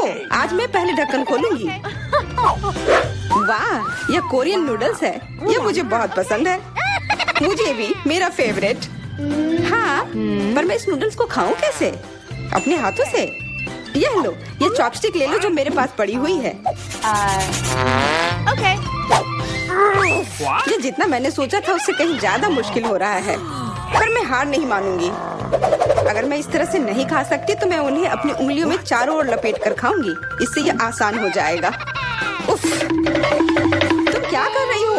रुको, आज मैं पहले ढक्कन खोलूंगी। वाह, यह कोरियन नूडल्स है। यह मुझे बहुत पसंद है। मुझे भी, मेरा फेवरेट। हाँ, पर मैं इस नूडल्स को खाऊं कैसे? अपने हाथों से? यह लो, ये चॉपस्टिक ले लो जो मेरे पास पड़ी हुई है। Okay. ये जितना मैंने सोचा था उससे कहीं ज्यादा मुश्किल हो रहा है, पर मैं हार नहीं मानूंगी। अगर मैं इस तरह से नहीं खा सकती तो मैं उन्हें अपनी उंगलियों में चारों ओर लपेट कर खाऊंगी। इससे ये आसान हो जाएगा। उफ, तुम क्या कर रही हो?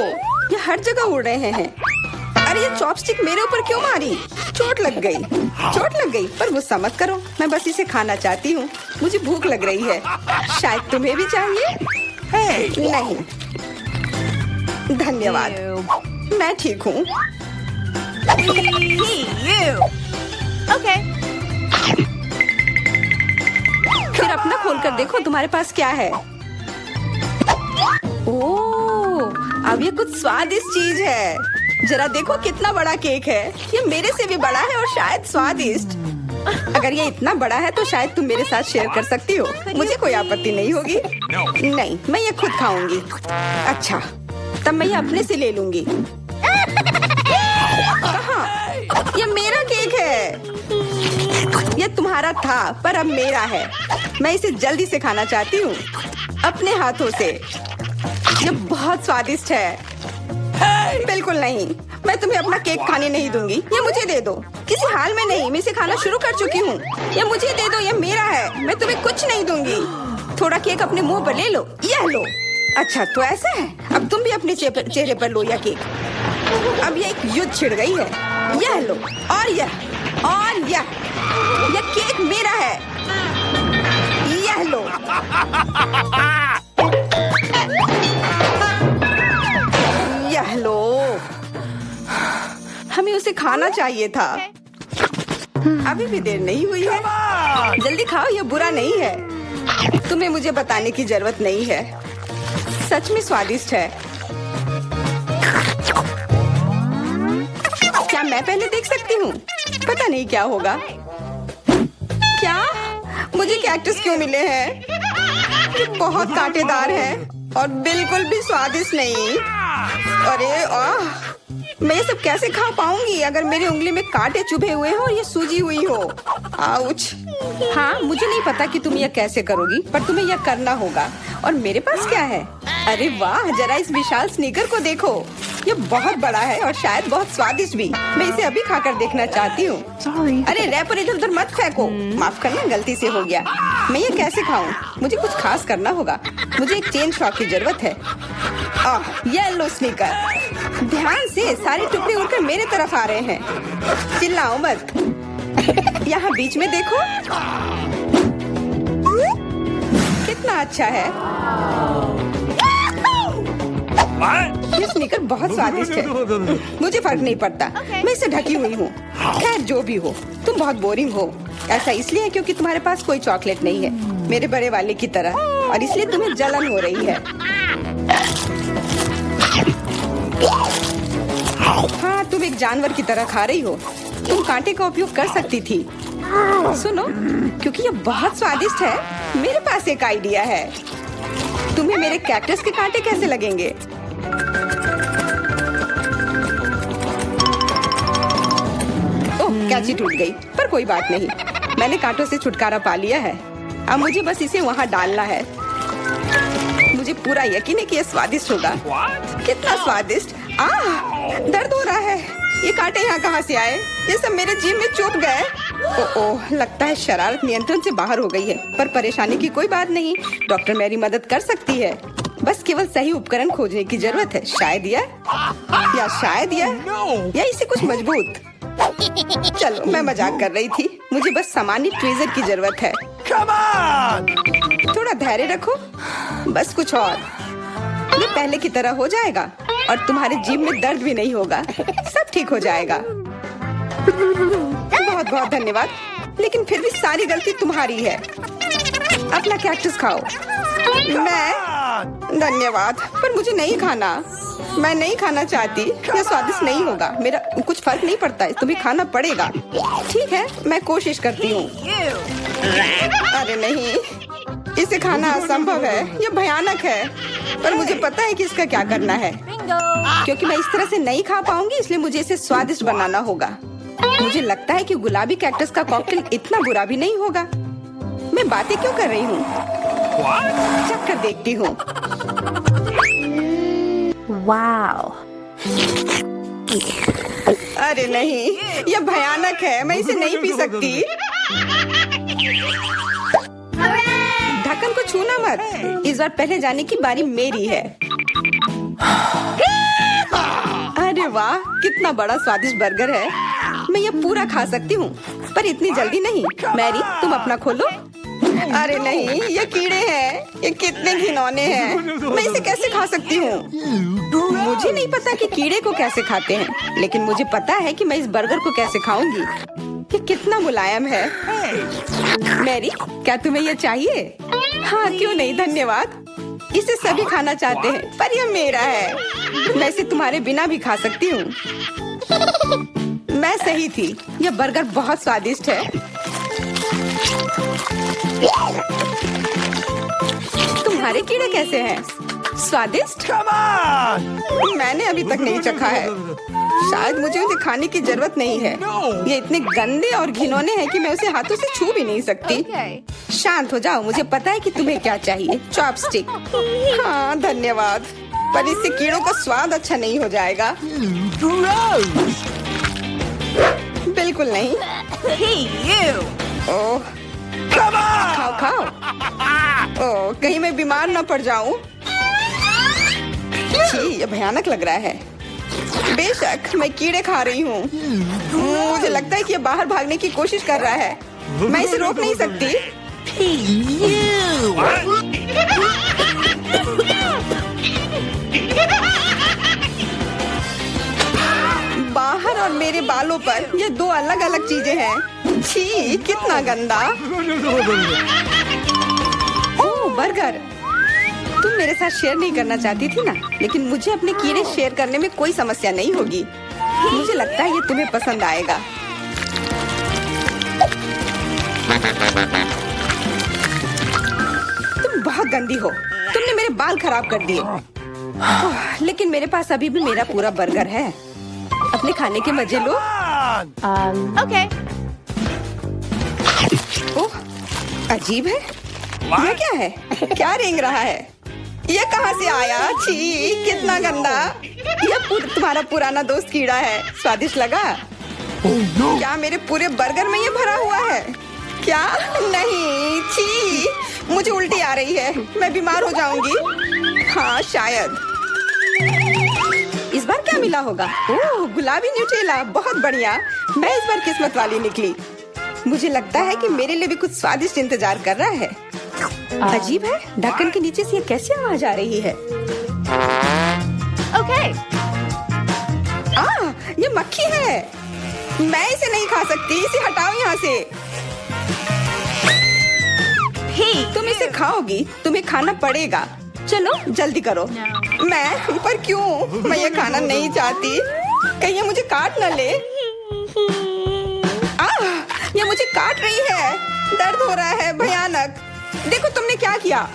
ये हर जगह उड़ रहे हैं। अरे ये चॉपस्टिक मेरे ऊपर क्यों मारी? चोट लग गई। पर गुस्सा मत करो, मैं बस इसे खाना चाहती हूँ। मुझे भूख लग रही है। शायद तुम्हें भी चाहिए? नहीं, धन्यवाद, मैं ठीक हूँ। Okay. फिर अपना खोल कर देखो तुम्हारे पास क्या है। ओह, अब ये कुछ स्वादिष्ट चीज है। जरा देखो कितना बड़ा केक है। ये मेरे से भी बड़ा है और शायद स्वादिष्ट। अगर ये इतना बड़ा है तो शायद तुम मेरे साथ शेयर कर सकती हो। मुझे कोई आपत्ति नहीं होगी। नहीं, मैं ये खुद खाऊंगी। अच्छा, तब मैं ये अपने से ले लूंगी। कहाँ? ये मेरा केक है। ये तुम्हारा था पर अब मेरा है। मैं इसे जल्दी से खाना चाहती हूँ, अपने हाथों से। ये बहुत स्वादिष्ट है। बिल्कुल नहीं, मैं तुम्हें अपना केक खाने नहीं दूंगी। ये मुझे दे दो। किसी हाल में नहीं, मैं इसे खाना शुरू कर चुकी हूँ। ये मुझे दे दो, ये मेरा है। मैं तुम्हें कुछ नहीं दूंगी। थोड़ा केक अपने मुंह पर ले लो। यह लो। अच्छा, तो ऐसा है। अब तुम भी अपने चेहरे पर लो यह केक। अब ये एक युद्ध छिड़ गई है। यह लो, और यह केक मेरा है। यह लो। यह लो। हमें उसे खाना चाहिए था। अभी भी देर नहीं हुई है। जल्दी खाओ, यह बुरा नहीं है। तुम्हें मुझे बताने की जरूरत नहीं है। सच में स्वादिष्ट है। क्या मैं पहले देख सकती हूँ? पता नहीं क्या होगा। क्या मुझे कैक्टस क्यों मिले हैं? ये बहुत कांटेदार हैं और बिल्कुल भी स्वादिष्ट नहीं। अरे मैं ये सब कैसे खा पाऊंगी अगर मेरी उंगली में कांटे चुभे हुए हो और ये सूजी हुई हो। आउच। हाँ, मुझे नहीं पता कि तुम यह कैसे करोगी, पर तुम्हें यह करना होगा। और मेरे पास क्या है? अरे वाह, जरा इस विशाल स्नीकर को देखो। ये बहुत बड़ा है और शायद बहुत स्वादिष्ट भी। मैं इसे अभी खाकर देखना चाहती हूँ। अरे रैपर इधर उधर मत फेंको। माफ करना, गलती से हो गया। मैं ये कैसे खाऊं? मुझे कुछ खास करना होगा। मुझे एक चेन शॉक की जरूरत है। Yellow sneaker. ध्यान से, सारे टुकड़े उड़कर मेरे तरफ आ रहे हैं। चिल्लाओ मत। यहाँ बीच में देखो, कितना अच्छा है। ये स्नीकर बहुत स्वादिष्ट है। मुझे फर्क नहीं पड़ता। मैं इसे ढकी हुई हूँ। खैर, जो भी हो, तुम बहुत बोरिंग हो। ऐसा इसलिए है क्योंकि तुम्हारे पास कोई चॉकलेट नहीं है, मेरे बड़े वाले की तरह, और इसलिए तुम्हें जलन हो रही है। हाँ, तुम एक जानवर की तरह खा रही हो। तुम कांटे का उपयोग कर सकती थी। सुनो, क्योंकि ये बहुत स्वादिष्ट है, मेरे पास एक आइडिया है। तुम्हें मेरे कैक्टस के कांटे कैसे लगेंगे? ओह, कैंची टूट गई, पर कोई बात नहीं। मैंने कांटों से छुटकारा पा लिया है। अब मुझे बस इसे वहाँ डालना है। मुझे पूरा यकीन है कि यह स्वादिष्ट होगा। कितना स्वादिष्ट। दर्द हो रहा है। ये कांटे यहाँ कहाँ से आए? ये सब मेरे जीभ में चुभ गए। ओह, लगता है शरारत नियंत्रण से बाहर हो गई है, पर परेशानी की कोई बात नहीं। डॉक्टर मेरी मदद कर सकती है। बस केवल सही उपकरण खोजने की जरूरत है। शायद या इसे कुछ मजबूत। चलो, मैं मजाक कर रही थी। मुझे बस सामान्य ट्वीजर की जरूरत है। थोड़ा धैर्य रखो, बस कुछ और। ये पहले की तरह हो जाएगा और तुम्हारे जीभ में दर्द भी नहीं होगा। सब ठीक हो जाएगा। बहुत बहुत धन्यवाद, लेकिन फिर भी सारी गलती तुम्हारी है। अपना कैक्टस खाओ। मैं? धन्यवाद, पर मुझे नहीं खाना। मैं नहीं खाना चाहती। यह स्वादिष्ट नहीं होगा। मेरा कुछ फर्क नहीं पड़ता है, तुम्हें खाना पड़ेगा। ठीक है, मैं कोशिश करती हूँ। अरे नहीं, इसे खाना असंभव है, ये भयानक है। पर मुझे पता है कि इसका क्या करना है। Bingo. क्योंकि मैं इस तरह से नहीं खा पाऊंगी, इसलिए मुझे इसे स्वादिष्ट बनाना होगा। मुझे लगता है कि गुलाबी कैक्टस का कॉकटेल इतना बुरा भी नहीं होगा। मैं बातें क्यों कर रही हूँ? चख कर देखती हूँ। Wow. अरे नहीं, यह भयानक है, मैं इसे नहीं पी सकती। ढक्कन को छूना मत, इस बार पहले जाने की बारी मेरी है। अरे वाह, कितना बड़ा स्वादिष्ट बर्गर है। मैं ये पूरा खा सकती हूँ, पर इतनी जल्दी नहीं। मैरी, तुम अपना खोलो। अरे नहीं, ये कीड़े हैं, ये कितने घिनौने हैं। मैं इसे कैसे खा सकती हूँ? मुझे नहीं पता कि कीड़े को कैसे खाते हैं, लेकिन मुझे पता है कि मैं इस बर्गर को कैसे खाऊंगी। ये कितना मुलायम है। मैरी, क्या तुम्हें ये चाहिए? हाँ, क्यों नहीं, धन्यवाद। इसे सभी खाना चाहते हैं, पर यह मेरा है। मैं इसे तुम्हारे बिना भी खा सकती हूँ। मैं सही थी, यह बर्गर बहुत स्वादिष्ट है। तुम्हारे कीड़े कैसे हैं? स्वादिष्ट? मैंने अभी तक नहीं चखा है। शायद मुझे उसे खाने की जरूरत नहीं है। ये इतने गंदे और घिनौने हैं कि मैं उसे हाथों से छू भी नहीं सकती। Okay. शांत हो जाओ, मुझे पता है कि तुम्हें क्या चाहिए। चॉपस्टिक। हाँ, धन्यवाद। पर इससे कीड़ों का स्वाद अच्छा नहीं हो जाएगा। बिल्कुल नहीं। Hey, you. ओह, खाओ खाओ। ओह, कहीं मैं बीमार न पड़ जाऊं। छी, ये भयानक लग रहा है। बेशक मैं कीड़े खा रही हूँ। मुझे लगता है कि ये बाहर भागने की कोशिश कर रहा है। मैं इसे रोक नहीं सकती। Hey, you. बाहर और मेरे बालों पर ये दो अलग अलग चीजें हैं। छी, कितना गंदा। ओह, बर्गर। तुम मेरे साथ शेयर नहीं करना चाहती थी ना, लेकिन मुझे अपने कीड़े शेयर करने में कोई समस्या नहीं होगी। मुझे लगता है ये तुम्हें पसंद आएगा। तुम बहुत गंदी हो, तुमने मेरे बाल खराब कर दिए। ओह, लेकिन मेरे पास अभी भी मेरा पूरा बर्गर है। अपने खाने के मजे लो। Okay. ओह, अजीब है। ये क्या है? क्या रेंग रहा है? ये कहाँ से आया? छी, कितना गंदा। यह तुम्हारा पुराना दोस्त कीड़ा है। स्वादिष्ट लगा? क्या मेरे पूरे बर्गर में ये भरा हुआ है? क्या? नहीं, छी, मुझे उल्टी आ रही है। मैं बीमार हो जाऊंगी। हाँ, शायद। इस बार क्या मिला होगा? ओह, गुलाबी न्यूटेला, बहुत बढ़िया। मैं इस बार किस्मत वाली निकली। मुझे लगता है कि मेरे लिए भी कुछ स्वादिष्ट इंतजार कर रहा है। अजीब है, ढक्कन के नीचे से ये कैसी आवाज आ रही है? Okay. ये मक्खी है। मैं इसे नहीं खा सकती, इसे हटाओ यहाँ से। Hey. तुम इसे खाओगी, तुम्हें खाना पड़ेगा। चलो जल्दी करो। No. मैं पर क्यों? मैं ये खाना नहीं चाहती। कहीं ये मुझे काट न ले। ये मुझे काट रही है। दर्द हो रहा है, भयानक। देखो तुमने क्या किया।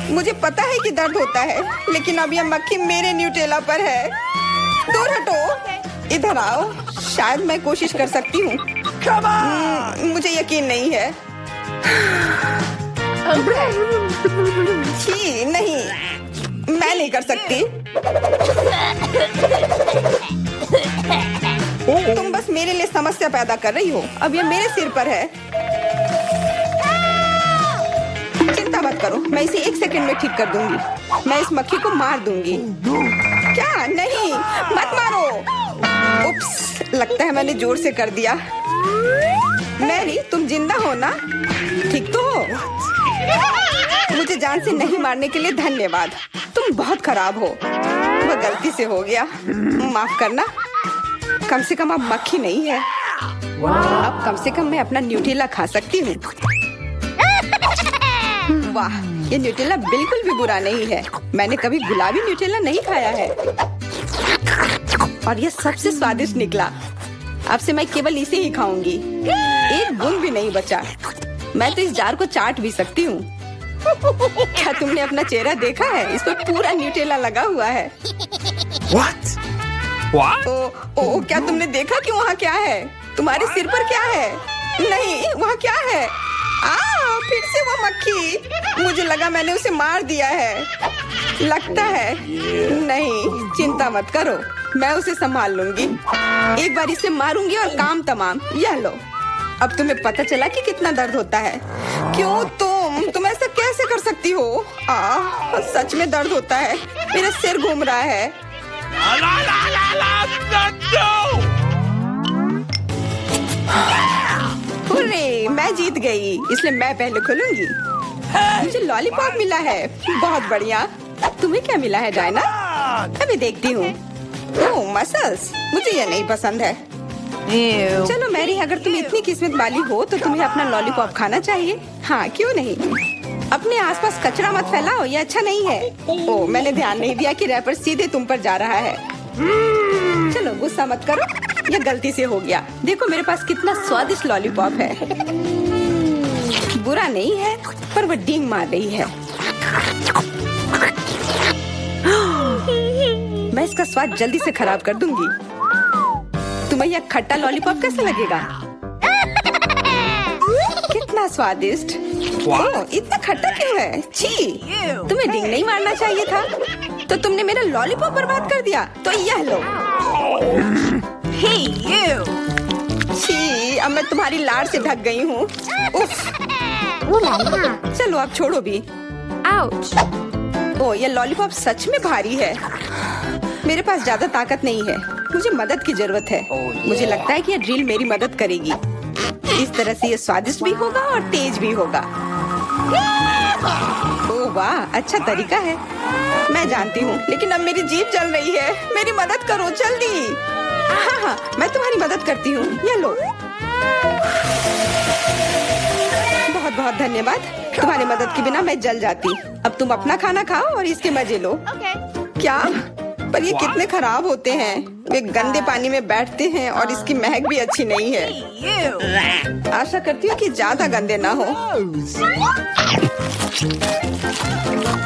मुझे पता है कि दर्द होता है, लेकिन अब यह मक्खी मेरे न्यूटेला पर है। दूर हटो। इधर आओ। शायद मैं कोशिश कर सकती हूँ। मुझे यकीन नहीं है। छी, नहीं, मैं नहीं कर सकती। तुम बस मेरे लिए समस्या पैदा कर रही हो। अब ये मेरे सिर पर है। चिंता मत करो, मैं इसे 1 सेकंड में ठीक कर दूंगी। मैं इस मक्खी को मार दूंगी। क्या? नहीं, मत मारो। उप्स, लगता है मैंने जोर से कर दिया। मैरी, तुम जिंदा हो ना? ठीक तो हो? मुझे जान से नहीं मारने के लिए धन्यवाद। तुम बहुत खराब हो। वह गलती से हो गया, माफ करना। कम से कम अब मक्खी नहीं है। अब कम से कम मैं अपना न्यूटेला खा सकती हूँ। वाह, ये न्यूटेला बिल्कुल भी बुरा नहीं है। मैंने कभी गुलाबी न्यूटेला नहीं खाया है और ये सबसे स्वादिष्ट निकला। अब से मैं केवल इसे ही खाऊंगी। एक बूंद भी नहीं बचा। मैं तो इस जार को चाट भी सकती हूँ। क्या तुमने अपना चेहरा देखा है? इस पर पूरा न्यूटेला लगा हुआ है। What? What? ओ, क्या तुमने देखा कि वहाँ क्या है? तुम्हारे सिर पर क्या है? नहीं, वहाँ क्या है? फिर से वो मक्खी। मुझे लगा मैंने उसे मार दिया है। लगता है नहीं, चिंता मत करो, मैं उसे संभाल लूंगी। एक बार इसे मारूंगी और काम तमाम। यह लो, अब तुम्हें पता चला कि कितना दर्द होता है। क्यों तुम ऐसा कैसे कर सकती हो? सच में दर्द होता है, मेरा सिर घूम रहा है। हुर्रे, मैं जीत गई, इसलिए मैं पहले खोलूंगी। मुझे लॉलीपॉप मिला है, बहुत बढ़िया। तुम्हें क्या मिला है डायना? अभी देखती हूँ। ओह, मसल्स, मुझे ये नहीं पसंद है। Ew. चलो मैरी, अगर तुम इतनी किस्मत वाली हो तो तुम्हें अपना लॉलीपॉप खाना चाहिए। हाँ, क्यों नहीं। अपने आसपास कचरा मत फैलाओ, ये अच्छा नहीं है। ओह, मैंने ध्यान नहीं दिया कि रैपर सीधे तुम पर जा रहा है। चलो गुस्सा मत करो, ये गलती से हो गया। देखो मेरे पास कितना स्वादिष्ट लॉलीपॉप है। बुरा नहीं है, पर वो डींग मार रही है। मैं इसका स्वाद जल्दी से खराब कर दूंगी। तुम्हें यह खट्टा लॉलीपॉप कैसा लगेगा? कितना स्वादिष्ट। ओह, इतना खट्टा क्यों है? छी, तुम्हें डींग नहीं मारना चाहिए था। तो तुमने मेरा लॉलीपॉप बर्बाद कर दिया। तो यह लो। Hey, you. छी, अब मैं तुम्हारी लाड़ से ढक गई हूँ। उफ। चलो अब छोड़ो भी। Ouch. ओह, ये लॉलीपॉप सच में भारी है। मेरे पास ज्यादा ताकत नहीं है, मुझे मदद की जरूरत है। मुझे लगता है कि ये ड्रिल मेरी मदद करेगी। इस तरह से ये स्वादिष्ट भी होगा और तेज भी होगा। ओह वाह, अच्छा तरीका है। मैं जानती हूँ, लेकिन अब मेरी जीभ जल रही है। मेरी मदद करो जल्दी। हाँ, मैं तुम्हारी मदद करती हूँ। ये लो। बहुत बहुत धन्यवाद। तुम्हारी मदद के बिना मैं जल जाती। अब तुम अपना खाना खाओ और इसके मजे लो। Okay. क्या? पर ये कितने खराब होते हैं। वे गंदे पानी में बैठते हैं और इसकी महक भी अच्छी नहीं है। Hey, you. आशा करती हूँ कि ज्यादा गंदे ना हो।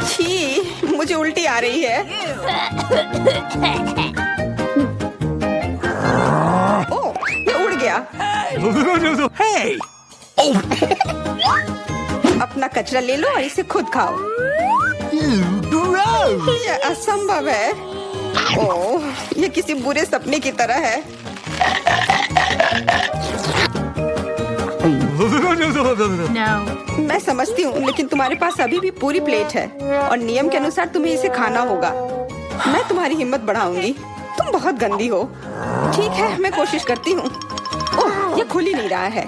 छी, मुझे उल्टी आ रही है। ओह, ये उड़ गया। Hey! अपना कचरा ले लो और इसे खुद खाओ। Gross! ये असंभव है। ओह, ये किसी बुरे सपने की तरह है। No. मैं समझती हूँ, लेकिन तुम्हारे पास अभी भी पूरी प्लेट है और नियम के अनुसार तुम्हें इसे खाना होगा। मैं तुम्हारी हिम्मत बढ़ाऊंगी। तुम बहुत गंदी हो। ठीक है, मैं कोशिश करती हूँ। ओह, ये खुल ही नहीं रहा है।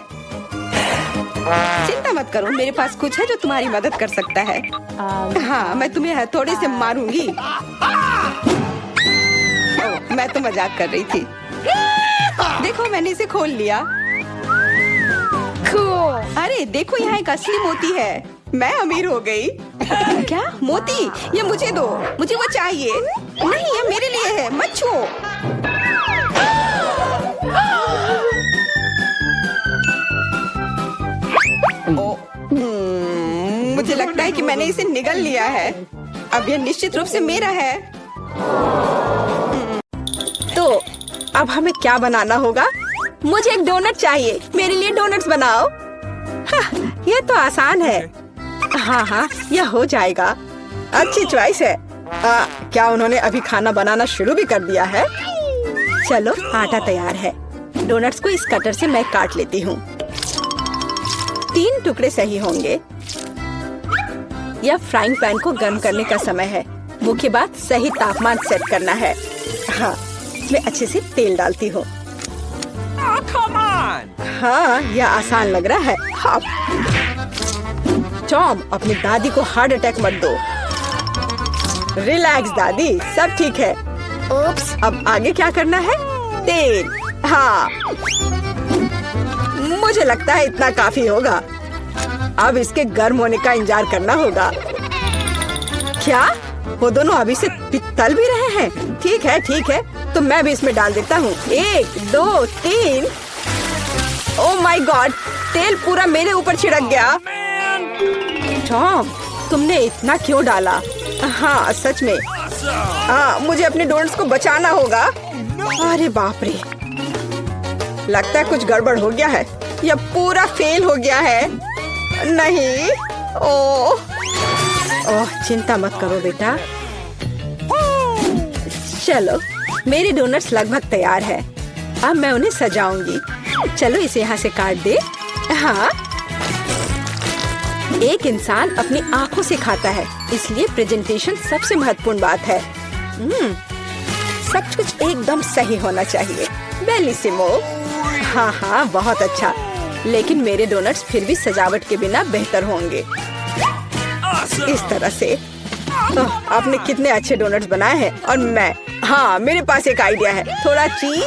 चिंता मत करो, मेरे पास कुछ है जो तुम्हारी मदद कर सकता है। हाँ, मैं तुम्हें हथौड़े से मारूंगी। ओह, मैं तो मजाक कर रही थी। देखो, मैंने इसे खोल लिया। Cool. अरे देखो, यहाँ एक असली मोती है। मैं अमीर हो गई। क्या मोती? ये मुझे दो, मुझे वो चाहिए। नहीं, ये मेरे लिए है, मत छुओ। मुझे लगता है कि मैंने इसे निगल लिया है। अब यह निश्चित रूप से मेरा है। तो अब हमें क्या बनाना होगा? मुझे एक डोनट चाहिए। मेरे लिए डोनट्स बनाओ। यह तो आसान है। हाँ, यह हो जाएगा। अच्छी चॉइस है। क्या उन्होंने अभी खाना बनाना शुरू भी कर दिया है? चलो, आटा तैयार है। डोनट्स को इस कटर से मैं काट लेती हूँ। 3 टुकड़े सही होंगे। यह फ्राइंग पैन को गर्म करने का समय है। मुख्य बात, सही तापमान सेट करना है। हाँ, मैं अच्छे से तेल डालती हूँ। Oh, come on! हाँ, यह आसान लग रहा है। हाँ। टॉम, अपनी दादी को हार्ट अटैक मत दो। रिलैक्स दादी, सब ठीक है। उप्स, अब आगे क्या करना है? तेल। हाँ, मुझे लगता है इतना काफी होगा। अब इसके गर्म होने का इंतजार करना होगा। क्या? वो दोनों अभी से तल भी रहे हैं? ठीक है, तो मैं भी इसमें डाल देता हूँ। 1, 2, 3। ओह माय गॉड, तेल पूरा मेरे ऊपर छिड़क गया। टॉम, तुमने इतना क्यों डाला? हाँ सच में। हाँ मुझे अपने डोनट्स को बचाना होगा। अरे बाप रे, लगता है कुछ गड़बड़ हो गया है। यह पूरा फेल हो गया है। नहीं, ओह चिंता मत करो बेटा। चलो मेरे डोनट्स लगभग तैयार है। अब मैं उन्हें सजाऊंगी। चलो इसे यहाँ से काट दे। हाँ, एक इंसान अपनी आंखों से खाता है, इसलिए प्रेजेंटेशन सबसे महत्वपूर्ण बात है। सब कुछ एकदम सही होना चाहिए। बेलिसिमो। हाँ हाँ बहुत अच्छा, लेकिन मेरे डोनट्स फिर भी सजावट के बिना बेहतर होंगे। इस तरह से। आपने कितने अच्छे डोनट्स बनाए हैं। और मैं, हाँ मेरे पास एक आइडिया है। थोड़ा चीज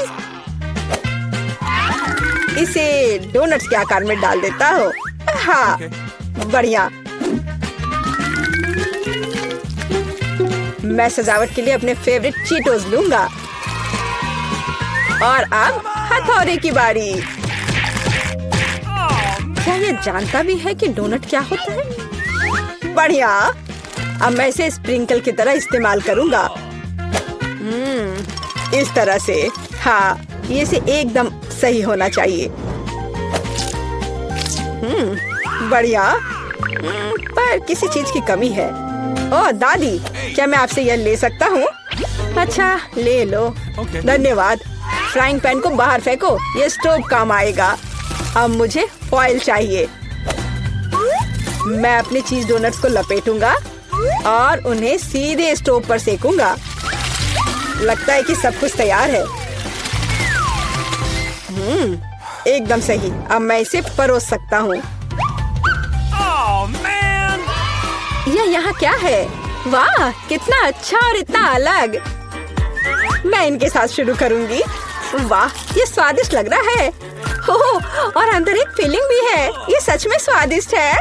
इसे डोनट्स के आकार में डाल देता हूँ। हाँ बढ़िया। मैं सजावट के लिए अपने फेवरेट चीटोस लूंगा। और अब हथौड़े की बारी। क्या ये जानता भी है कि डोनट क्या होता है? बढ़िया। अब मैं इसे स्प्रिंकल की तरह इस्तेमाल करूंगा। इस तरह से। हाँ ये से एकदम सही होना चाहिए। बढ़िया। पर किसी चीज की कमी है। ओह दादी, क्या मैं आपसे यह ले सकता हूँ? अच्छा ले लो। धन्यवाद। फ्राइंग पैन को बाहर फेंको, ये स्टोव काम आएगा। अब मुझे फॉइल चाहिए। मैं अपने चीज डोनट्स को लपेटूंगा और उन्हें सीधे स्टोव पर सेकूंगा। लगता है कि सब कुछ तैयार है। एकदम सही। अब मैं इसे परोस सकता हूँ। यह यहाँ क्या है? वाह कितना अच्छा और इतना अलग। मैं इनके साथ शुरू करूँगी। वाह ये स्वादिष्ट लग रहा है। ओह और अंदर एक फिलिंग भी है। ये सच में स्वादिष्ट है।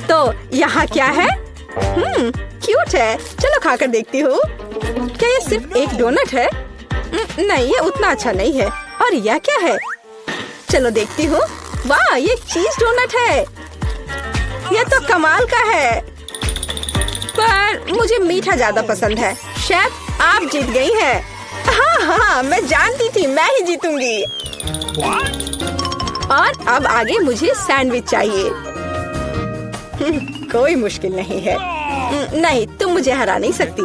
तो यहाँ क्या है? क्यूट है। चलो खाकर देखती हूँ। क्या ये सिर्फ एक डोनट है? नहीं ये उतना अच्छा नहीं है। और यह क्या है? चलो देखती हूँ। वाह ये चीज डोनट है। यह तो कमाल का है। पर मुझे मीठा ज्यादा पसंद है। शेफ आप जीत गई हैं। हाँ हाँ मैं जानती थी मैं ही जीतूंगी। और अब आगे मुझे सैंडविच चाहिए। कोई मुश्किल नहीं है। नहीं तुम मुझे हरा नहीं सकती।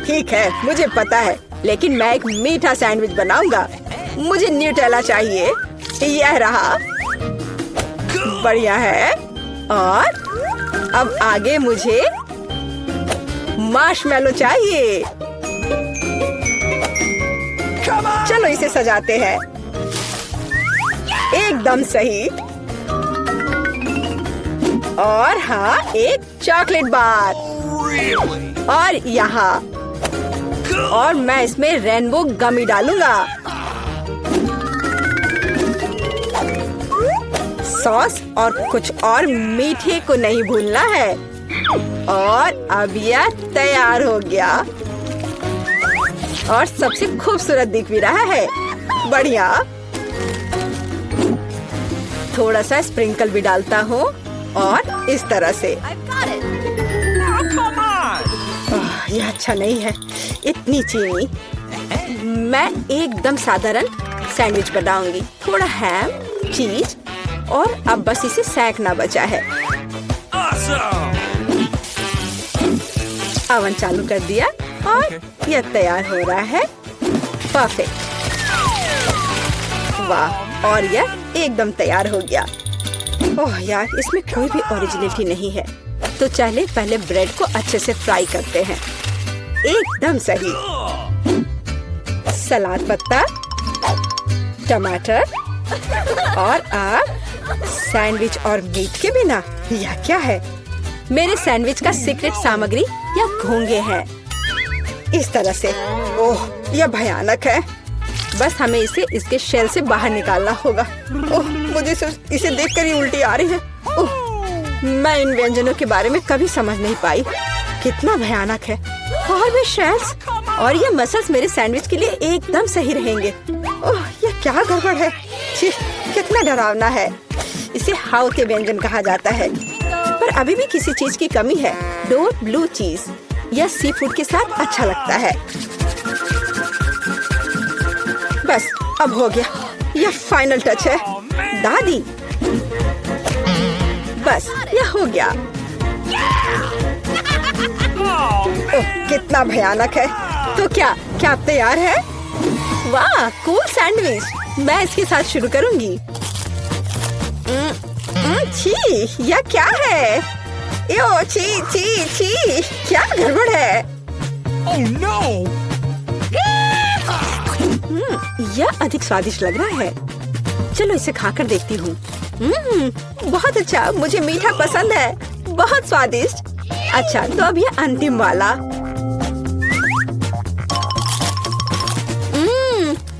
ठीक है मुझे पता है, लेकिन मैं एक मीठा सैंडविच बनाऊंगा। मुझे न्यूटेला चाहिए। यह रहा। बढ़िया है। और अब आगे मुझे मार्शमैलो चाहिए। चलो इसे सजाते हैं। एकदम सही। और हाँ एक चॉकलेट बार। और यहाँ। और मैं इसमें रेनबो गमी डालूंगा। सॉस और कुछ और मीठे को नहीं भूलना है। और अब यह तैयार हो गया। और सबसे खूबसूरत दिख भी रहा है। बढ़िया। थोड़ा सा स्प्रिंकल भी डालता हूँ और इस तरह से। यह अच्छा नहीं है, इतनी चीनी। मैं एकदम साधारण सैंडविच बनाऊंगी। थोड़ा हैम, चीज और अब बस इसे सेंकना बचा है। ओवन चालू कर दिया और यह तैयार हो रहा है। परफेक्ट। वाह और यह एकदम तैयार हो गया। ओह यार इसमें कोई भी ओरिजिनलिटी नहीं है। तो चले पहले ब्रेड को अच्छे से फ्राई करते हैं। एकदम सही। सलाद पत्ता, टमाटर और आप सैंडविच और मीट के बिना यह क्या है? मेरे सैंडविच का सीक्रेट सामग्री या घोंगे हैं। इस तरह से। ओह यह भयानक है। बस हमें इसे इसके शेल से बाहर निकालना होगा। ओह मुझे सिर्फ इसे देखकर ही उल्टी आ रही है। ओह मैं इन व्यंजनों के बारे में कभी समझ नहीं पाई। कितना भयानक है। और भी शेल्स और ये मसल्स मेरे सैंडविच के लिए एकदम सही रहेंगे। ओह ये क्या गड़बड़ है। छी, कितना डरावना है। इसे हाउ के व्यंजन कहा जाता है। पर अभी भी किसी चीज की कमी है। डोर ब्लू चीज या सी फूड के साथ अच्छा लगता है। बस अब हो गया, यह फाइनल टच है। दादी, बस यह हो गया। ओह, कितना भयानक है। तो क्या आप तैयार है? वाह, कूल सैंडविच। मैं इसके साथ शुरू करूंगी। छी, यह क्या है? यो, छी छी छी, क्या गड़बड़ है? Oh no! यह अधिक स्वादिष्ट लग रहा है। चलो इसे खाकर देखती हूँ। बहुत अच्छा, मुझे मीठा पसंद है। बहुत स्वादिष्ट। अच्छा, तो अब यह अंतिम वाला।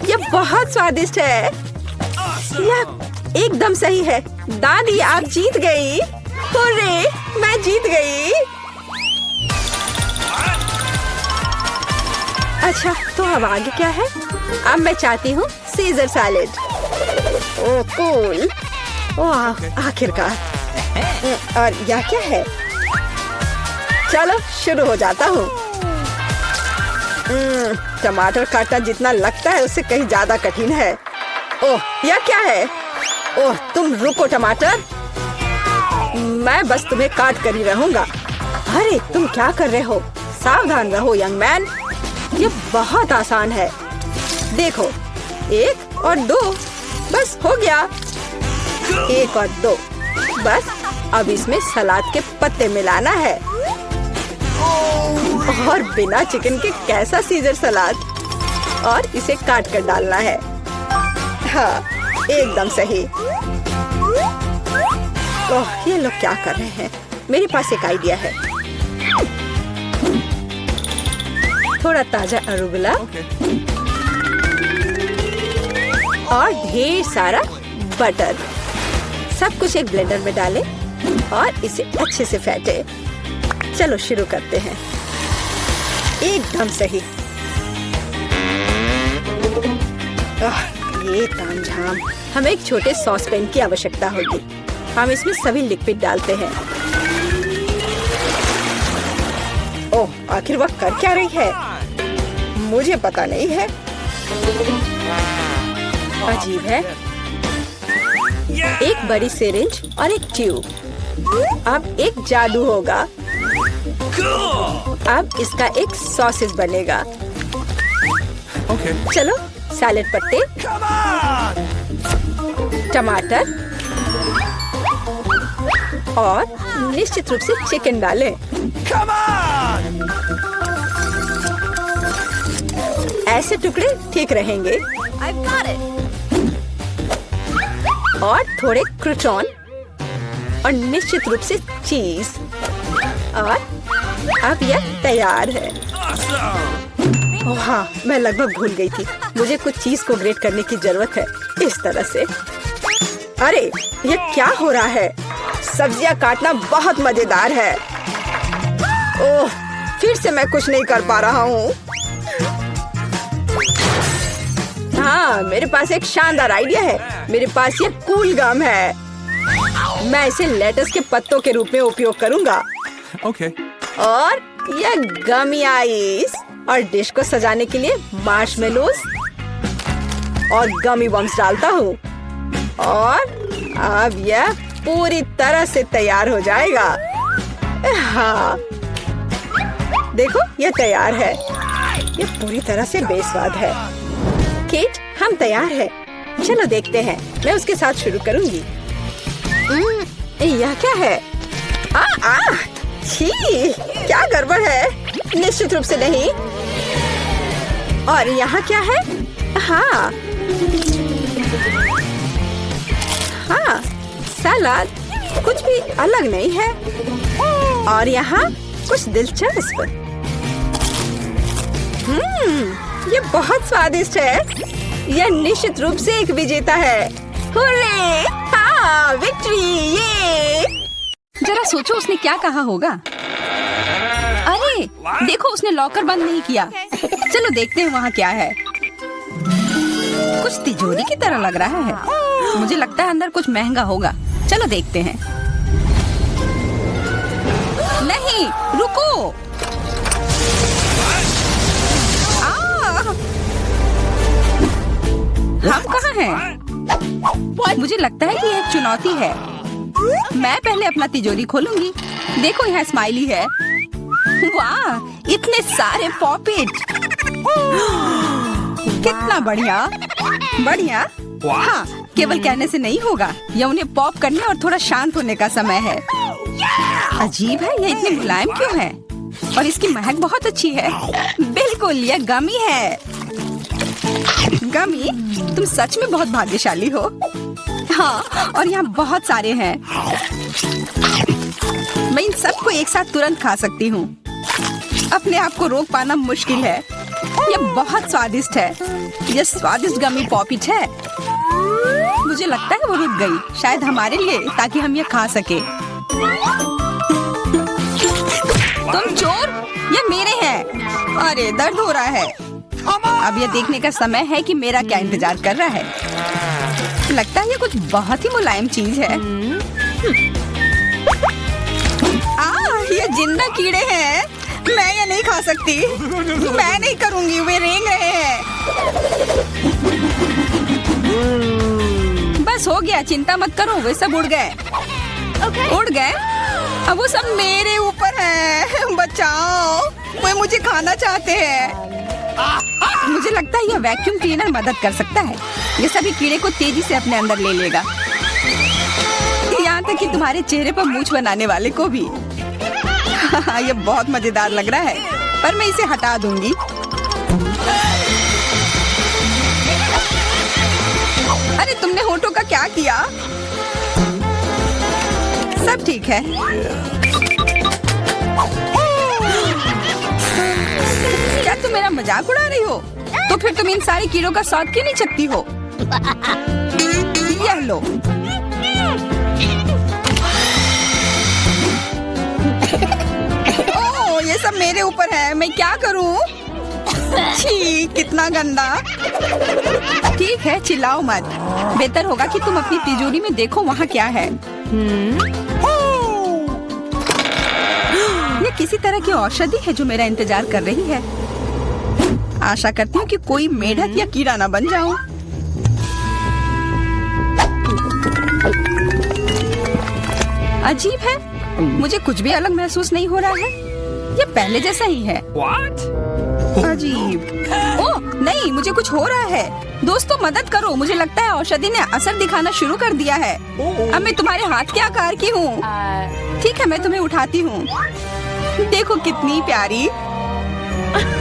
यह बहुत स्वादिष्ट है। यह एकदम सही है। दादी, आप जीत गई। हुर्रे, मैं जीत गई। अच्छा, तो अब आगे क्या है? अब मैं चाहती हूँ सीजर सैलेड। ओह कूल। ओह, आखिरकार। और यह क्या है? चलो शुरू हो जाता हूँ। टमाटर काटना जितना लगता है उससे कहीं ज्यादा कठिन है। ओह, यह क्या है? ओह, तुम रुको टमाटर, मैं बस तुम्हें काट कर ही रहूंगा। अरे तुम क्या कर रहे हो? सावधान रहो यंग मैन। ये बहुत आसान है। देखो, 1 और 2, बस हो गया। 1 और 2, बस अब इसमें सलाद के पत्ते मिलाना है। और बिना चिकन के कैसा सीजर सलाद। और इसे काट कर डालना है। हाँ, एकदम सही। ओह, ये लोग क्या कर रहे हैं? मेरे पास एक आइडिया है। थोड़ा ताजा अरुगुला और ढेर सारा बटर। सब कुछ एक ब्लेंडर में डालें और इसे अच्छे से फेंटे। चलो शुरू करते हैं। एकदम सही। ये तामझाम। हमें एक छोटे सॉस पैन की आवश्यकता होगी। हम इसमें सभी लिक्विड डालते हैं। ओह, आखिर वह कर क्या रही है? मुझे पता नहीं है। अजीब है। एक बड़ी सिरिंज और एक ट्यूब। अब एक जादू होगा। अब इसका एक सॉसेज बनेगा। चलो, सैलेड पत्ते, टमाटर और निश्चित रूप से चिकन डालें। ऐसे टुकड़े ठीक रहेंगे। I've got it. और थोड़े क्रूटॉन और निश्चित रूप से चीज। और अब यह तैयार है। ओह हाँ, मैं लगभग भूल गई थी। मुझे कुछ चीज को ग्रेट करने की जरूरत है। इस तरह से। अरे, ये क्या हो रहा है? सब्जियां काटना बहुत मजेदार है। ओह, फिर से मैं कुछ नहीं कर पा रहा हूँ। हाँ, मेरे पास एक शानदार आइडिया है। मेरे पास ये कूल गम है। मैं इसे लेटस के पत्तों के रूप में उपयोग करूंगा। Okay. और ये गमी आइस और डिश को सजाने के लिए मार्शमेलोस और गमी बम्स डालता हूँ। और अब यह पूरी तरह से तैयार हो जाएगा। हाँ, देखो, यह तैयार है। यह पूरी तरह से बेस्वाद है। केट, हम तैयार हैं। चलो देखते हैं। मैं उसके साथ शुरू करूंगी। यह क्या है? छी, क्या गड़बड़ है? निश्चित रूप से नहीं। और यहाँ क्या है? हाँ, सलाद कुछ भी अलग नहीं है। और यहाँ कुछ दिलचस्प। ये बहुत स्वादिष्ट है। यह निश्चित रूप से एक विजेता है। हुर्रे! हाँ, विक्ट्री! ये जरा सोचो उसने क्या कहा होगा। अरे देखो, उसने लॉकर बंद नहीं किया। चलो देखते हैं वहाँ क्या है। कुछ तिजोरी की तरह लग रहा है। मुझे लगता है अंदर कुछ महंगा होगा। चलो देखते हैं। नहीं, रुको। हम कहाँ हैं? मुझे लगता है कि यह एक चुनौती है। मैं पहले अपना तिजोरी खोलूंगी। देखो यहाँ स्माइली है। वाह, इतने सारे पॉपिट। कितना बढ़िया। बढ़िया। हाँ, केवल कहने से नहीं होगा। यह उन्हें पॉप करने और थोड़ा शांत होने का समय है। अजीब है, यह इतने मुलायम क्यों है? और इसकी महक बहुत अच्छी है। बिल्कुल, यह गमी है। गमी, तुम सच में बहुत भाग्यशाली हो। हाँ, और यहाँ बहुत सारे हैं। मैं इन सबको एक साथ तुरंत खा सकती हूँ। अपने आप को रोक पाना मुश्किल है। यह बहुत स्वादिष्ट है। यह स्वादिष्ट गमी पॉपिट है। मुझे लगता है वो रुक गई, शायद हमारे लिए, ताकि हम ये खा सके। तुम चोर, ये मेरे हैं। अरे, दर्द हो रहा है। अब यह देखने का समय है कि मेरा क्या इंतजार कर रहा है। लगता है ये कुछ बहुत ही मुलायम चीज है। ये जिंदा कीड़े हैं। मैं ये नहीं खा सकती। मैं नहीं करूंगी, वे रेंग रहे हैं। बस हो गया, चिंता मत करो, वे सब उड़ गए। उड़ गए? अब वो सब मेरे ऊपर है। बचाओ, वे मुझे खाना चाहते हैं। मुझे लगता है यह वैक्यूम क्लीनर मदद कर सकता है। ये सभी कीड़े को तेजी से अपने अंदर ले लेगा, यहाँ तक कि तुम्हारे चेहरे पर मूंछ बनाने वाले को भी। ये बहुत मजेदार लग रहा है, पर मैं इसे हटा दूंगी। अरे, तुमने होठों का क्या किया? सब ठीक है। क्या तुम मेरा मजाक उड़ा रही हो? तो फिर तुम इन सारे कीड़ों का स्वाद क्यों नहीं चखती हो? यह लो। ओह, ये सब मेरे ऊपर है। मैं क्या करूं? छी, कितना गंदा। ठीक है, चिल्लाओ मत। बेहतर होगा कि तुम अपनी तिजोरी में देखो वहाँ क्या है। ये किसी तरह की औषधि है जो मेरा इंतजार कर रही है। आशा करती हूँ कि कोई मेढक या कीड़ा ना बन जाऊं। अजीब है, मुझे कुछ भी अलग महसूस नहीं हो रहा है। ये पहले जैसा ही है। अजीब। ओह नहीं, मुझे कुछ हो रहा है। दोस्तों, मदद करो। मुझे लगता है औषधि ने असर दिखाना शुरू कर दिया है। अब मैं तुम्हारे हाथ के आकार की हूँ। ठीक है, मैं तुम्हें उठाती हूँ। देखो कितनी प्यारी।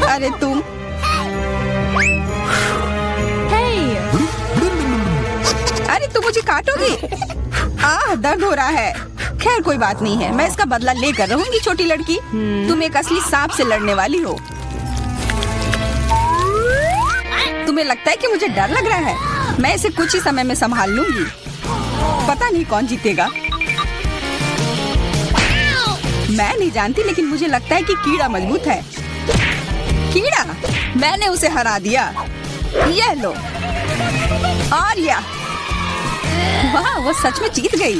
अरे तुम। अरे तुम मुझे काटोगी? दर्द हो रहा है। खैर कोई बात नहीं है, मैं इसका बदला लेकर रहूंगी। छोटी लड़की, तुम एक असली सांप से लड़ने वाली हो। तुम्हें लगता है कि मुझे डर लग रहा है? मैं इसे कुछ ही समय में संभाल लूंगी। पता नहीं कौन जीतेगा। मैं नहीं जानती, लेकिन मुझे लगता है कि कीड़ा मजबूत है। कीड़ा, मैंने उसे हरा दिया। यह लो। और वाह, वो सच में जीत गई।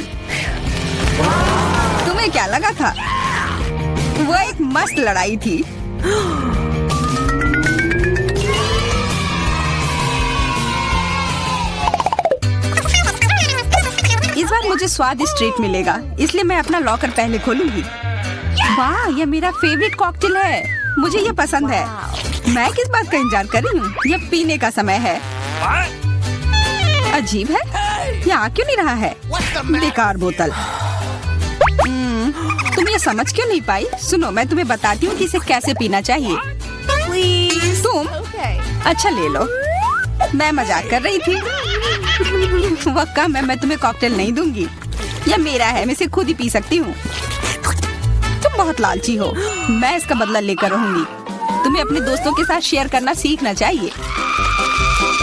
तुम्हें क्या लगा था? वो एक मस्त लड़ाई थी। इस बार मुझे स्वादिष्ट ट्रीट मिलेगा, इसलिए मैं अपना लॉकर पहले खोलूंगी। वाह, यह मेरा फेवरेट कॉकटेल है। मुझे यह पसंद है। मैं किस बात का इंतजार कर रही हूँ? यह पीने का समय है। अजीब है, यह आ क्यों नहीं रहा है? बेकार बोतल। तुम ये समझ क्यों नहीं पाई? सुनो, मैं तुम्हें बताती हूँ कि इसे कैसे पीना चाहिए। तुम अच्छा ले लो। मैं मजाक कर रही थी। वह कम है, मैं तुम्हें कॉकटेल नहीं दूंगी। यह मेरा है, मैं इसे खुद ही पी सकती हूँ। तुम बहुत लालची हो। मैं इसका बदला लेकर रहूंगी। तुम्हें अपने दोस्तों के साथ शेयर करना सीखना चाहिए।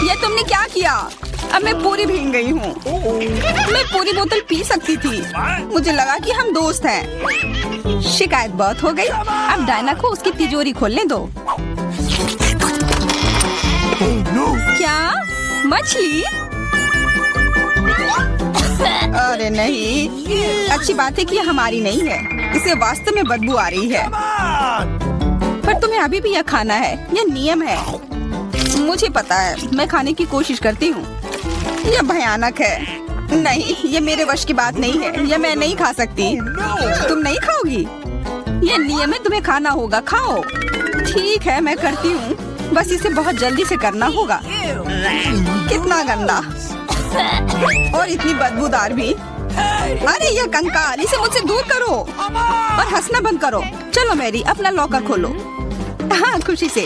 यह तुमने क्या किया? अब मैं पूरी भीग गई हूँ। मैं पूरी बोतल पी सकती थी। मुझे लगा कि हम दोस्त हैं। शिकायत बहुत हो गई। अब डायना को उसकी तिजोरी खोलने दो। क्या? मछली? अरे नहीं, अच्छी बात है कि हमारी नहीं है। इसे वास्तव में बदबू आ रही है। पर तुम्हें अभी भी यह खाना है, यह नियम है। मुझे पता है, मैं खाने की कोशिश करती हूँ। यह भयानक है। नहीं, ये मेरे वश की बात नहीं है। यह मैं नहीं खा सकती। तुम नहीं खाओगी? यह नियम है, तुम्हें खाना होगा। खाओ। ठीक है, मैं करती हूँ। बस इसे बहुत जल्दी से करना होगा। कितना गंदा और इतनी बदबूदार भी। अरे यह कंकाल, इसे मुझसे दूर करो और हंसना बंद करो। चलो मैरी, अपना लॉकर खोलो। हाँ, खुशी से।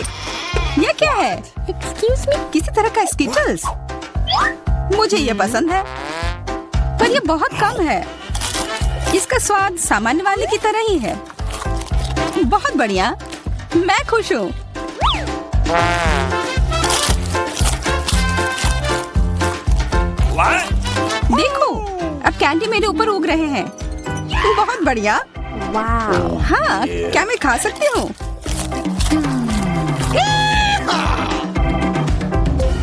यह क्या है? एक्सक्यूज मी, किसी तरह का स्किटल्स। मुझे यह पसंद है, पर यह बहुत कम है। इसका स्वाद सामान्य वाले की तरह ही है। बहुत बढ़िया, मैं खुश हूँ। देखो, अब कैंडी मेरे ऊपर उग रहे हैं। बहुत बढ़िया। हाँ, क्या मैं खा सकती हूँ?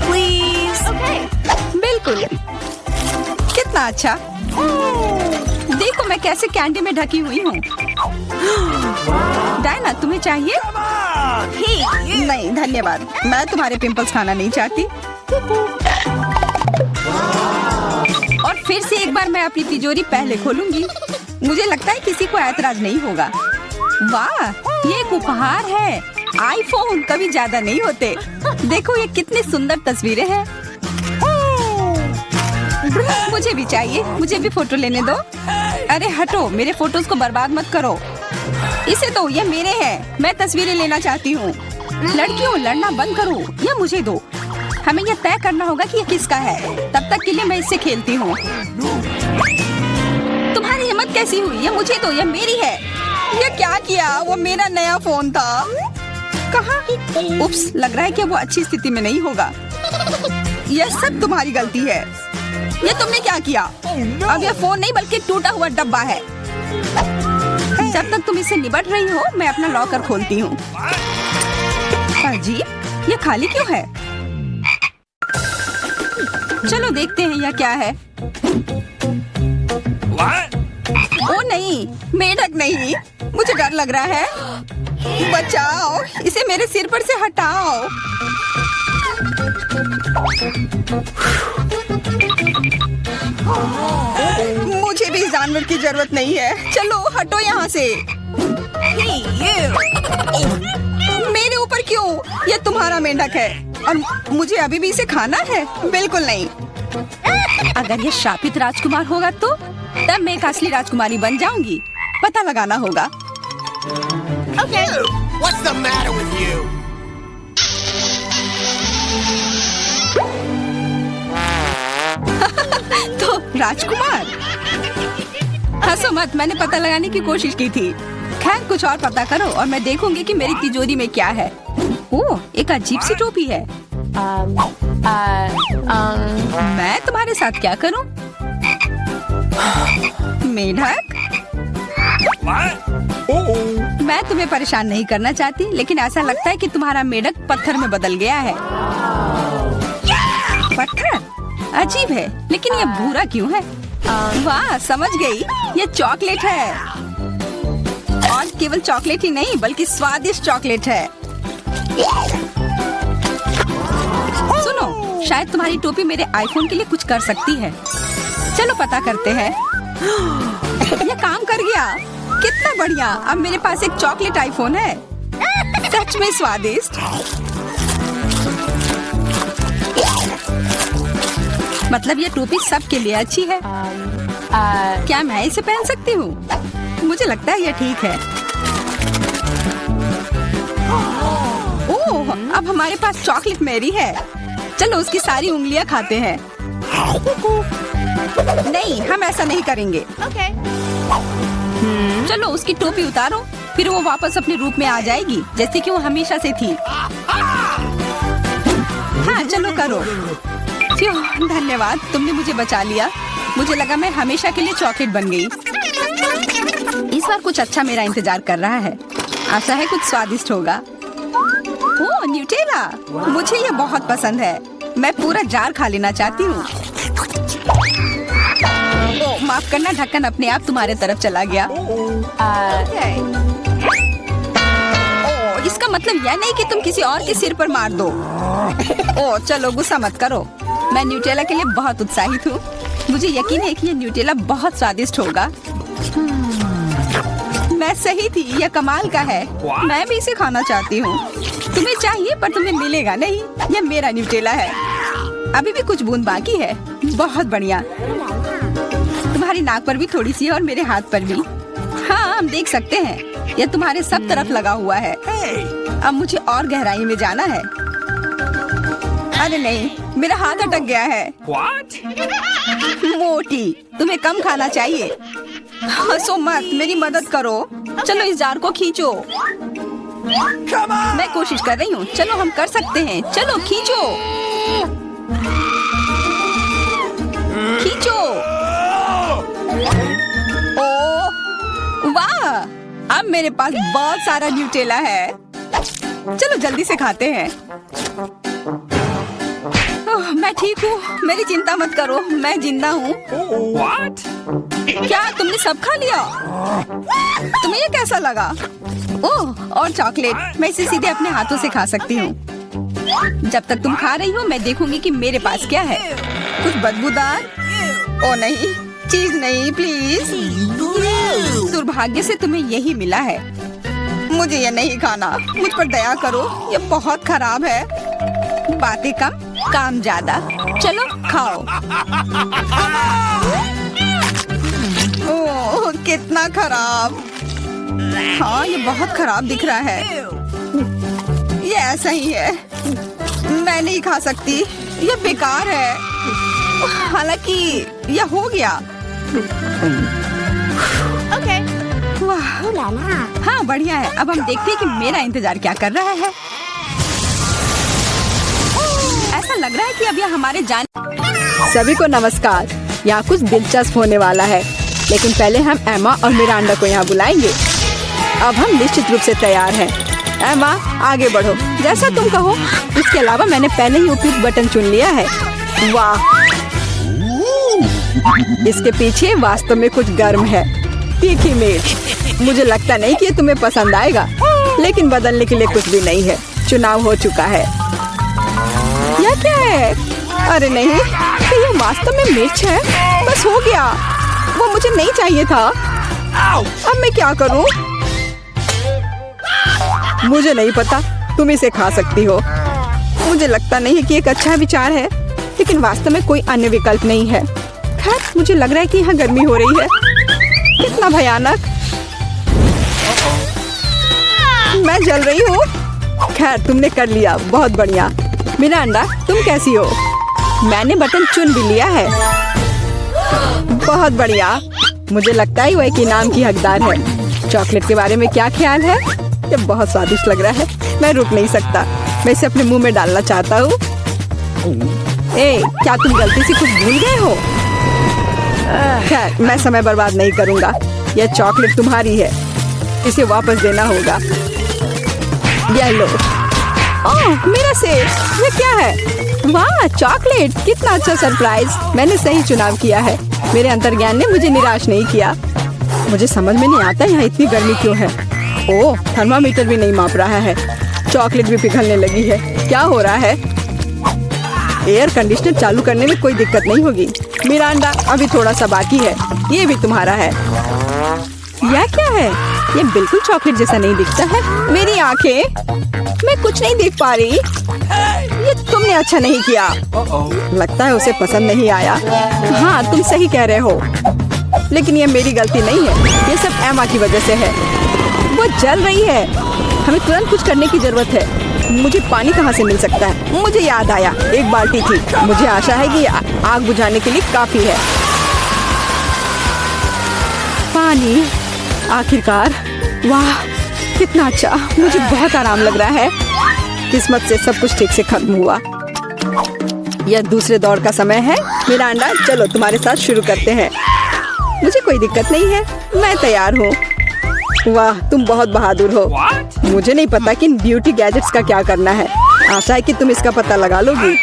Please. Okay. बिल्कुल। कितना अच्छा। देखो मैं कैसे कैंडी में ढकी हुई हूँ। डायना, तुम्हें चाहिए? Hey, नहीं धन्यवाद, मैं तुम्हारे पिंपल्स खाना नहीं चाहती। और फिर से एक बार मैं अपनी तिजोरी पहले खोलूंगी। मुझे लगता है किसी को ऐतराज नहीं होगा। वाह, ये एक उपहार है। आईफोन कभी ज्यादा नहीं होते। देखो ये कितनी सुंदर तस्वीरें हैं। मुझे भी चाहिए, मुझे भी फोटो लेने दो। अरे हटो, मेरे फोटोज को बर्बाद मत करो। इसे दो, ये मेरे हैं। मैं तस्वीरें लेना चाहती हूँ। लड़कियों, लड़ना बंद करो, ये मुझे दो। हमें यह तय करना होगा कि यह किसका है। तब तक के लिए मैं इससे खेलती हूँ। तुम्हारी हिम्मत कैसी हुई? ये मुझे दो, यह मेरी है। यह क्या किया? वो मेरा नया फोन था। कहाँ? उप्स, लग रहा है कि वो अच्छी स्थिति में नहीं होगा। यह सब तुम्हारी गलती है। ये तुमने क्या किया? अब यह फोन नहीं बल्कि टूटा हुआ डब्बा है। जब तक तुम इसे निबट रही हो, मैं अपना लॉकर खोलती हूँ। अजीब, ये खाली क्यों है? चलो देखते हैं यह क्या है। ओ नहीं, मेढक नहीं। मुझे डर लग रहा है। बचाओ, इसे मेरे सिर पर से हटाओ। मुझे भी जानवर की जरूरत नहीं है। चलो हटो यहाँ से। hey, you. मेरे ऊपर क्यों? ये तुम्हारा मेंढक है और मुझे अभी भी इसे खाना है? बिल्कुल नहीं। अगर ये शापित राजकुमार होगा तो तब मैं एक असली राजकुमारी बन जाऊंगी। पता लगाना होगा। Okay. What's the matter with you? तो राजकुमार, हंसो मत, मैंने पता लगाने की कोशिश की थी। खैर कुछ और पता करो और मैं देखूंगी कि मेरी तिजोरी में क्या है। ओह, एक अजीब सी टोपी है। मैं तुम्हारे साथ क्या करूं? मेढक, मैं तुम्हें परेशान नहीं करना चाहती, लेकिन ऐसा लगता है कि तुम्हारा मेढक पत्थर में बदल गया है। पत्थर? अजीब है, लेकिन ये भूरा क्यों है? वाह, समझ गई, ये चॉकलेट है। और केवल चॉकलेट ही नहीं बल्कि स्वादिष्ट चॉकलेट है। सुनो, शायद तुम्हारी टोपी मेरे आईफोन के लिए कुछ कर सकती है। चलो पता करते हैं। ये काम कर गया। कितना बढ़िया, अब मेरे पास एक चॉकलेट आईफोन है। सच में स्वादिष्ट। मतलब ये टोपी सबके लिए अच्छी है। क्या मैं इसे पहन सकती हूँ? मुझे लगता है यह ठीक है। ओह, अब हमारे पास चॉकलेट मैरी है। चलो उसकी सारी उंगलियां खाते हैं। नहीं, हम ऐसा नहीं करेंगे। Okay. चलो उसकी टोपी उतारो, फिर वो वापस अपने रूप में आ जाएगी जैसे कि वो हमेशा से थी। हाँ चलो करो। फ्यू, धन्यवाद, तुमने मुझे बचा लिया। मुझे लगा मैं हमेशा के लिए चॉकलेट बन गई। इस बार कुछ अच्छा मेरा इंतजार कर रहा है। आशा है कुछ स्वादिष्ट होगा। ओह, न्यूटेला, मुझे ये बहुत पसंद है। मैं पूरा जार खा लेना चाहती हूँ। ओह माफ करना, ढक्कन अपने आप तुम्हारे तरफ चला गया। Okay. ओ, इसका मतलब यह नहीं कि तुम किसी और के सिर पर मार दो। ओ चलो गुस्सा मत करो, मैं न्यूटेला के लिए बहुत उत्साहित हूँ। मुझे यकीन है कि यह न्यूटेला बहुत स्वादिष्ट होगा। मैं सही थी, यह कमाल का है। मैं भी इसे खाना चाहती हूँ। तुम्हें चाहिए पर तुम्हें मिलेगा नहीं। यह मेरा न्यूटेला है। अभी भी कुछ बूंद बाकी है। बहुत बढ़िया। तुम्हारी नाक पर भी थोड़ी सी है और मेरे हाथ पर भी। हाँ हम देख सकते हैं, यह तुम्हारे सब तरफ लगा हुआ है। अब मुझे और गहराई में जाना है। अरे नहीं, मेरा हाथ अटक गया है। What? मोटी, तुम्हें कम खाना चाहिए। हंसो मत, मेरी मदद करो। चलो इस जार को खींचो। मैं कोशिश कर रही हूँ। चलो हम कर सकते हैं। चलो खींचो खींचो। ओ वाह, अब मेरे पास बहुत सारा न्यूटेला है। चलो जल्दी से खाते हैं। ओह, मैं ठीक हूँ, मेरी चिंता मत करो, मैं जिंदा हूँ। What? क्या तुमने सब खा लिया? तुम्हें ये कैसा लगा? ओह, और चॉकलेट, मैं इसे सीधे अपने हाथों से खा सकती हूँ। जब तक तुम खा रही हो मैं देखूंगी कि मेरे पास क्या है। कुछ बदबूदार? ओ नहीं, चीज नहीं प्लीज। दुर्भाग्य से तुम्हें यही मिला है। मुझे ये नहीं खाना, मुझ पर दया करो, ये बहुत खराब है। बातें कम, काम ज्यादा। चलो खाओ। ओह कितना खराब। हाँ ये बहुत खराब दिख रहा है। ये ऐसा ही है, मैं नहीं खा सकती, ये बेकार है। हालांकि यह हो गया। Okay. वाह, हाँ बढ़िया है। अब हम देखते हैं कि मेरा इंतजार क्या कर रहा है। ऐसा लग रहा है कि अब यह हमारे जान। सभी को नमस्कार। यहाँ कुछ दिलचस्प होने वाला है, लेकिन पहले हम एमा और मिरांडा को यहाँ बुलाएंगे। अब हम निश्चित रूप से तैयार हैं। एमा आगे बढ़ो, जैसा तुम कहो। इसके अलावा मैंने पहले ही उपयुक्त बटन चुन लिया है। वाह, इसके पीछे वास्तव में कुछ गर्म है। तीखी मिर्च। मुझे लगता नहीं कि ये तुम्हें पसंद आएगा, लेकिन बदलने के लिए कुछ भी नहीं है। चुनाव हो चुका है। यह क्या है? अरे नहीं, ये वास्तव में मिर्च है। बस हो गया, वो मुझे नहीं चाहिए था। अब मैं क्या करूं? मुझे नहीं पता, तुम इसे खा सकती हो। मुझे लगता नहीं कि एक अच्छा विचार है, लेकिन वास्तव में कोई अन्य विकल्प नहीं है। खैर, मुझे लग रहा है कि यहाँ गर्मी हो रही है। कितना भयानक। मैं जल रही हूँ। खैर, तुमने कर लिया, बहुत बढ़िया। मिरांडा, तुम कैसी हो? मैंने बटन चुन भी लिया है। बहुत बढ़िया। मुझे लगता है वह एक इनाम की हकदार है। चॉकलेट के बारे में क्या ख्याल है? ये बहुत स्वादिष्ट लग रहा है। मैं रुक नहीं सकता, मैं इसे अपने मुंह में डालना चाहता हूँ। ए, क्या तुम गलती से कुछ भूल गए हो? खैर, मैं समय बर्बाद नहीं करूँगा। यह चॉकलेट तुम्हारी है, इसे वापस देना होगा। यह लो। ओह, मेरा सेब। ये क्या है? वाह, चॉकलेट। कितना अच्छा सरप्राइज। मैंने सही चुनाव किया है। मेरे अंतर्ज्ञान ने मुझे निराश नहीं किया। मुझे समझ में नहीं आता यहाँ इतनी गर्मी क्यों है। ओह, थर्मामीटर भी नहीं माप रहा है। चॉकलेट भी पिघलने लगी है। क्या हो रहा है? एयर कंडीशनर चालू करने में कोई दिक्कत नहीं होगी। मिरांडा, अभी थोड़ा सा बाकी है। ये भी तुम्हारा है। यह क्या है? ये बिल्कुल चॉकलेट जैसा नहीं दिखता है। मेरी आंखें, मैं कुछ नहीं देख पा रही। ये तुमने अच्छा नहीं किया। लगता है उसे पसंद नहीं आया। हाँ, तुम सही कह रहे हो, लेकिन ये मेरी गलती नहीं है। ये सब एमा की वजह से है। वो जल रही है। हमें तुरंत कुछ करने की जरूरत है। मुझे पानी कहाँ से मिल सकता है? मुझे याद आया, एक बाल्टी थी। मुझे आशा है कि आग बुझाने के लिए काफी है। पानी, आखिरकार। वाह, कितना अच्छा। मुझे बहुत आराम लग रहा है। किस्मत से सब कुछ ठीक से खत्म हुआ। यह दूसरे दौर का समय है। मिरांडा, चलो तुम्हारे साथ शुरू करते हैं। मुझे कोई दिक्कत नहीं है, मैं तैयार हूँ। वाह, तुम बहुत बहादुर हो। मुझे नहीं पता कि इन ब्यूटी गैजेट्स का क्या करना है। आशा है कि तुम इसका पता लगा लोगी।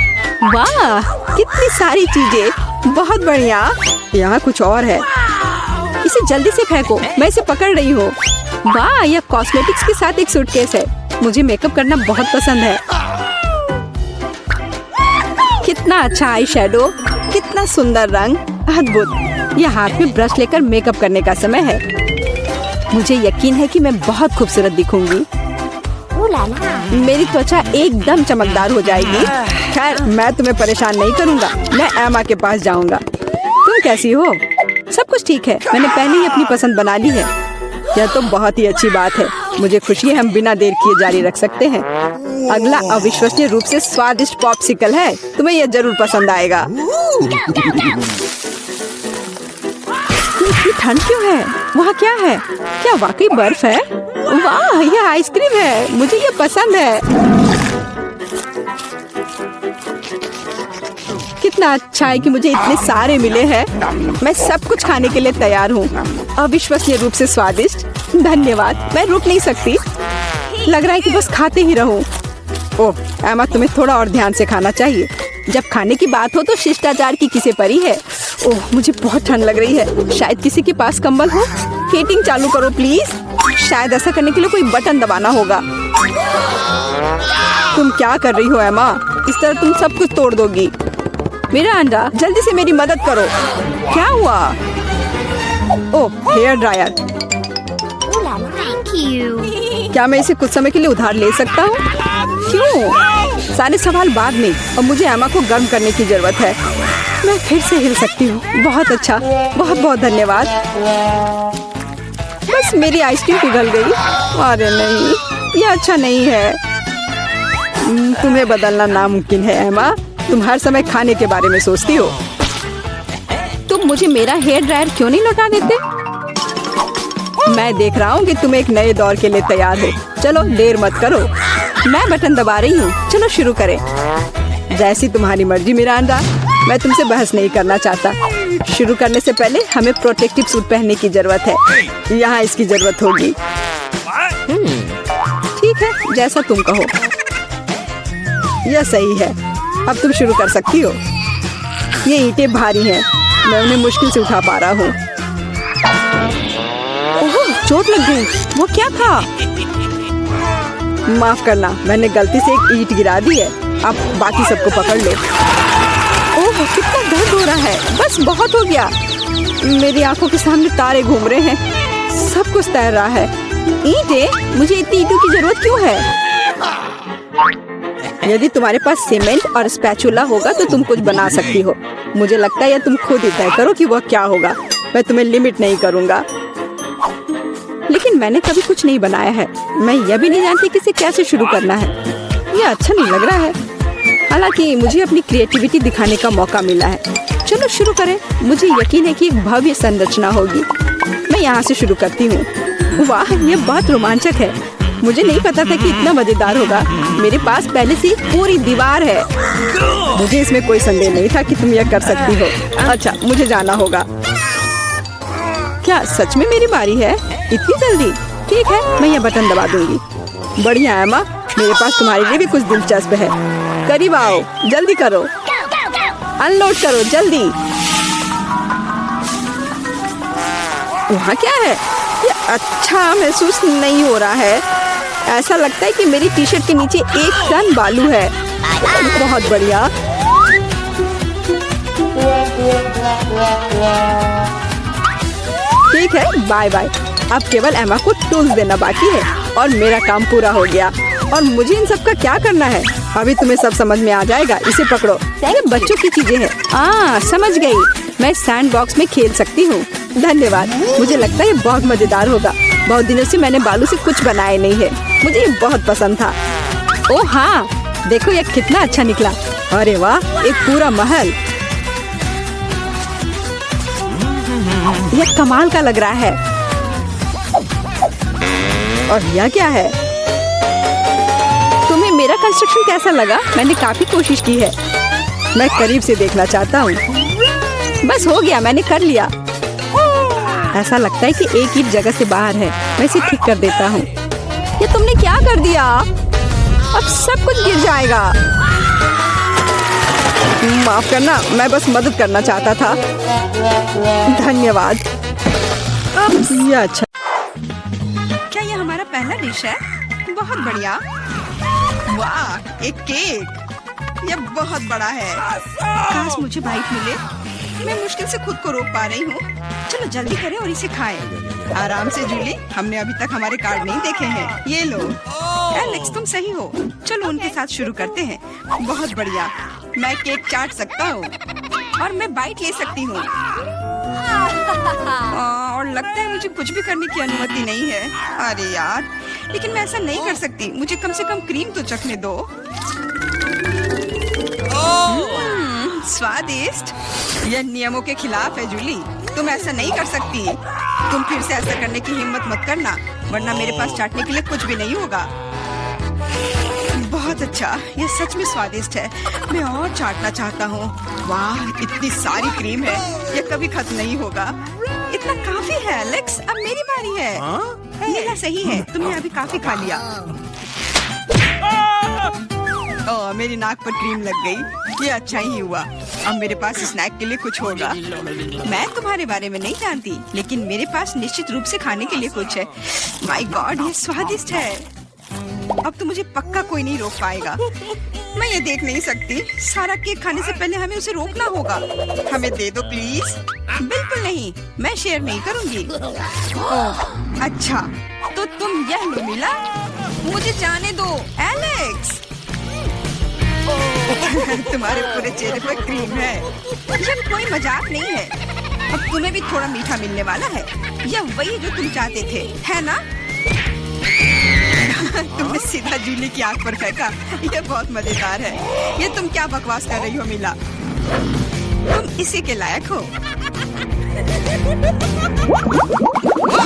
वाह, कितनी सारी चीजें। बहुत बढ़िया। यहाँ कुछ और है। इसे जल्दी से फेंको, मैं इसे पकड़ रही हूँ। वाह, यह कॉस्मेटिक्स के साथ एक सूटकेस है। मुझे मेकअप करना बहुत पसंद है। कितना अच्छा आई शेडो, कितना सुंदर रंग, अद्भुत। यह हाथ में ब्रश लेकर मेकअप करने का समय है। मुझे यकीन है कि मैं बहुत खूबसूरत दिखूंगी। मेरी त्वचा एकदम चमकदार हो जाएगी। खैर, मैं तुम्हें परेशान नहीं करूंगा। मैं एमा के पास जाऊंगा। तुम कैसी हो? सब कुछ ठीक है। मैंने पहले ही अपनी पसंद बना ली है। यह तो बहुत ही अच्छी बात है। मुझे खुशी है हम बिना देर किए जारी रख सकते हैं। अगला अविश्वसनीय रूप से स्वादिष्ट पॉप्सिकल है। तुम्हें यह जरूर पसंद आएगा। इतनी ठंड क्यों है? वहाँ क्या है? क्या वाकई बर्फ है? वाह, यह आइसक्रीम है। मुझे यह पसंद है। कितना अच्छा है कि मुझे इतने सारे मिले हैं। मैं सब कुछ खाने के लिए तैयार हूँ। अविश्वसनीय रूप से स्वादिष्ट। धन्यवाद, मैं रुक नहीं सकती। लग रहा है कि बस खाते ही रहूं। ओह एमा, तुम्हें थोड़ा और ध्यान से खाना चाहिए। जब खाने की बात हो तो शिष्टाचार की किसे परी है। ओह, मुझे बहुत ठंड लग रही है। शायद किसी के पास कंबल हो। हीटिंग चालू करो प्लीज। शायद ऐसा करने के लिए कोई बटन दबाना होगा। तुम क्या कर रही हो एमा? इस तरह तुम सब कुछ तोड़ दोगी। मेरा अंडा, जल्दी से मेरी मदद करो। क्या हुआ? ओह, हेयर ड्रायर। क्या मैं इसे कुछ समय के लिए उधार ले सकता हूँ? क्यों? सारे सवाल बाद में। अब मुझे एमा को गर्म करने की जरूरत है। मैं फिर से हिल सकती हूँ। बहुत अच्छा, बहुत बहुत धन्यवाद। बस मेरी आइसक्रीम पिघल गई। अरे नहीं, यह अच्छा नहीं है। तुम्हें बदलना नामुमकिन है एमा। तुम हर समय खाने के बारे में सोचती हो। तुम मुझे मेरा हेयर ड्रायर क्यों नहीं लौटा देते? मैं देख रहा हूँ कि तुम एक नए दौर के लिए तैयार हो। चलो देर मत करो। मैं बटन दबा रही हूँ। चलो शुरू करें। जैसी तुम्हारी मर्जी मिरांडा। मैं तुमसे बहस नहीं करना चाहता। शुरू करने से पहले हमें प्रोटेक्टिव सूट पहनने की जरूरत है। यहाँ इसकी जरूरत होगी। ठीक है, जैसा तुम कहो। यह सही है। अब तुम शुरू कर सकती हो। ये ईंटें भारी हैं। मैं उन्हें मुश्किल से उठा पा रहा हूँ। ओह, चोट लग गई। वो क्या था? माफ करना, मैंने गलती से एक ईंट गिरा दी है। अब बाकी सबको पकड़ लो। ओह, कितना दर्द हो रहा है। बस बहुत हो गया। मेरी आंखों के सामने तारे घूम रहे हैं। सब कुछ तैर रहा है। ईंटें? मुझे इतनी ईंटों की जरूरत क्यों है? यदि तुम्हारे पास सीमेंट और स्पैचुला होगा तो तुम कुछ बना सकती हो। मुझे लगता है या तुम खुद ही तय करो कि वह क्या होगा। मैं तुम्हें लिमिट नहीं करूँगा। लेकिन मैंने कभी कुछ नहीं बनाया है। मैं यह भी नहीं जानती कि इसे कैसे शुरू करना है। यह अच्छा नहीं लग रहा है। हालांकि मुझे अपनी क्रिएटिविटी दिखाने का मौका मिला है। चलो शुरू करें। मुझे यकीन है कि एक भव्य संरचना होगी। मैं यहाँ से शुरू करती हूँ। वाह, यह बहुत रोमांचक है। मुझे नहीं पता था कि इतना मजेदार होगा। मेरे पास पहले से पूरी दीवार है। मुझे इसमें कोई संदेह नहीं था कि तुम यह कर सकती हो। अच्छा, मुझे जाना होगा। क्या सच में मेरी बारी है? इतनी जल्दी? ठीक है, मैं यह बटन दबा दूंगी। बढ़िया एमा, मेरे पास तुम्हारे लिए भी कुछ दिलचस्प है। करीब आओ, जल्दी करो। अनलोड करो जल्दी। वहाँ क्या है? ये अच्छा महसूस नहीं हो रहा है। ऐसा लगता है कि मेरी टी शर्ट के नीचे 1 टन बालू है। बहुत बढ़िया। ठीक है, बाय बाय। अब केवल एमा को टूल्स देना बाकी है और मेरा काम पूरा हो गया। और मुझे इन सब का क्या करना है? अभी तुम्हें सब समझ में आ जाएगा। इसे पकड़ो। ये बच्चों की चीजें हैं। समझ गई। मैं सैंड बॉक्स में खेल सकती हूँ। धन्यवाद। मुझे लगता है ये बहुत मजेदार होगा। बहुत दिनों से मैंने बालू से कुछ बनाया नहीं है। मुझे ये बहुत पसंद था। ओह हाँ, देखो ये कितना अच्छा निकला। अरे वाह, एक पूरा महल। यह कमाल का लग रहा है। और यह क्या है? तुम्हें मेरा कंस्ट्रक्शन कैसा लगा? मैंने काफी कोशिश की है। मैं करीब से देखना चाहता हूँ। बस हो गया, मैंने कर लिया। ऐसा लगता है कि एक ईंट जगह से बाहर है। मैं इसे ठीक कर देता हूँ। ये तुमने क्या कर दिया? अब सब कुछ गिर जाएगा। माफ करना, मैं बस मदद करना चाहता था। धन्यवाद। ये अच्छा। क्या ये हमारा पहला डिश है? बहुत बढ़िया। वाह, एक केक। ये बहुत बड़ा है। काश मुझे बाइट मिले। मैं मुश्किल से खुद को रोक पा रही हूँ। चलो जल्दी करें और इसे खाएं। आराम से जूली, हमने अभी तक हमारे कार्ड नहीं देखे हैं। ये लो। एलेक्स, तुम सही हो। चलो उनके साथ शुरू करते हैं। बहुत बढ़िया। मैं केक चाट सकता हूँ और मैं बाइट ले सकती हूँ। और लगता है मुझे कुछ भी करने की अनुमति नहीं है। अरे यार, लेकिन मैं ऐसा नहीं कर सकती। मुझे कम से कम क्रीम तो चखने दो। स्वादिष्ट। यह नियमों के खिलाफ है जूली। तुम ऐसा नहीं कर सकती। तुम फिर से ऐसा करने की हिम्मत मत करना, वरना मेरे पास चाटने के लिए कुछ भी नहीं होगा। बहुत अच्छा, ये सच में स्वादिष्ट है। मैं और चाटना चाहता हूँ। वाह, इतनी सारी क्रीम है। ये कभी खत्म नहीं होगा। इतना काफी है एलेक्स। अब मेरी बारी है। नीला सही है, तुमने अभी काफी खा लिया। ओह, मेरी नाक पर क्रीम लग गई। ये अच्छा ही हुआ। अब मेरे पास स्नैक के लिए कुछ होगा। मैं तुम्हारे बारे में नहीं जानती, लेकिन मेरे पास निश्चित रूप से खाने के लिए कुछ है। माय गॉड, ये स्वादिष्ट है। अब तो मुझे पक्का कोई नहीं रोक पाएगा। मैं ये देख नहीं सकती। सारा केक खाने से पहले हमें उसे रोकना होगा। हमें दे दो प्लीज। बिल्कुल नहीं, मैं शेयर नहीं करूंगी। ओह, अच्छा, तो तुम यह लो मिला। मुझे जाने दो एलेक्स। तुम्हारे पूरे चेहरे पर क्रीम है। यह कोई मजाक नहीं है। अब तुम्हें भी थोड़ा मीठा मिलने वाला है। यह वही जो तुम चाहते थे, है ना? तुमने सीधा जूली की आंख पर फेंका। यह बहुत मजेदार है। ये तुम क्या बकवास कर रही हो मिला? तुम इसी के लायक हो।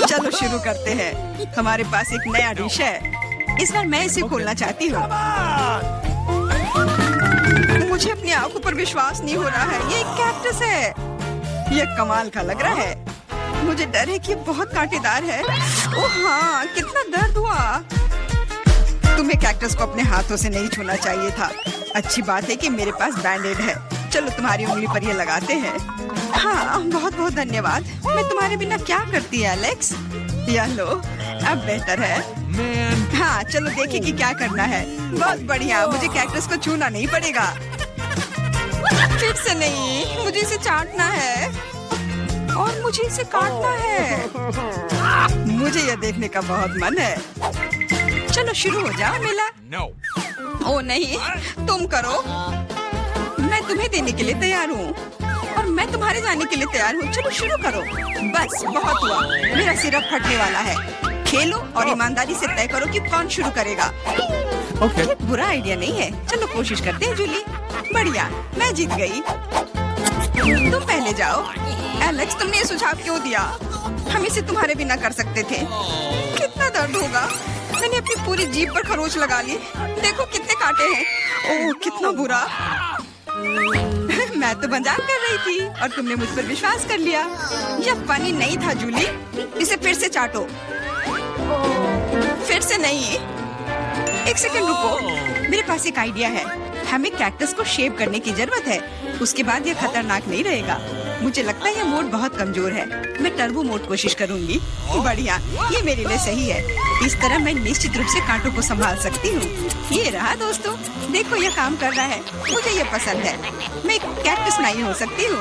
चलो शुरू करते हैं। हमारे पास एक नया डिश है। इस बार मैं इसे खोलना चाहती हूँ। मुझे अपनी आंखों पर विश्वास नहीं हो रहा है। ये एक कैक्टस है। ये कमाल का लग रहा है। मुझे डर है कि ये बहुत कांटेदार है। ओह हाँ, कितना दर्द हुआ। तुम्हें कैक्टस को अपने हाथों से नहीं छूना चाहिए था। अच्छी बात है कि मेरे पास बैंडेड है। चलो तुम्हारी उंगली पर ये लगाते हैं। हाँ, बहुत बहुत धन्यवाद। मैं तुम्हारे बिना क्या करती है एलेक्स? यह लो, अब बेहतर है। हाँ, चलो देखें कि क्या करना है। बहुत बढ़िया, मुझे कैक्टस को छूना नहीं पड़ेगा। फिर से नहीं, मुझे इसे चाटना है और मुझे इसे काटना है। मुझे यह देखने का बहुत मन है। चलो शुरू हो जाओ मिला। No. ओ नहीं, तुम करो। मैं तुम्हें देने के लिए तैयार हूँ और मैं तुम्हारे जाने के लिए तैयार हूँ। चलो शुरू करो। बस बहुत हुआ, मेरा सिर अब फटने वाला है। खेलो और ईमानदारी से तय करो कि कौन शुरू करेगा। Okay. ये बुरा आइडिया नहीं है। चलो कोशिश करते हैं जूली। बढ़िया, मैं जीत गई। तुम पहले जाओ। एलेक्स, तुमने ये सुझाव क्यों दिया? हम इसे तुम्हारे बिना कर सकते थे। कितना दर्द होगा। मैंने अपनी पूरी जीभ पर खरोच लगा ली। देखो कितने कांटे हैं। ओह, कितना बुरा। मैं तो मजाक कर रही थी और तुमने मुझ पर विश्वास कर लिया। यह फनी नहीं था जूली। इसे फिर से चाटो। फिर से नहीं। एक सेकंड रुको, मेरे पास एक आइडिया है। हमें कैक्टस को शेव करने की जरूरत है। उसके बाद यह खतरनाक नहीं रहेगा। मुझे लगता है यह मोड बहुत कमजोर है। मैं टर्बो मोड कोशिश करूंगी। बढ़िया, ये मेरे लिए सही है। इस तरह मैं निश्चित रूप से कांटों को संभाल सकती हूँ। ये रहा दोस्तों, देखो यह काम कर रहा है। मुझे ये पसंद है। मैं एक कैक्टस नहीं हो सकती हूँ।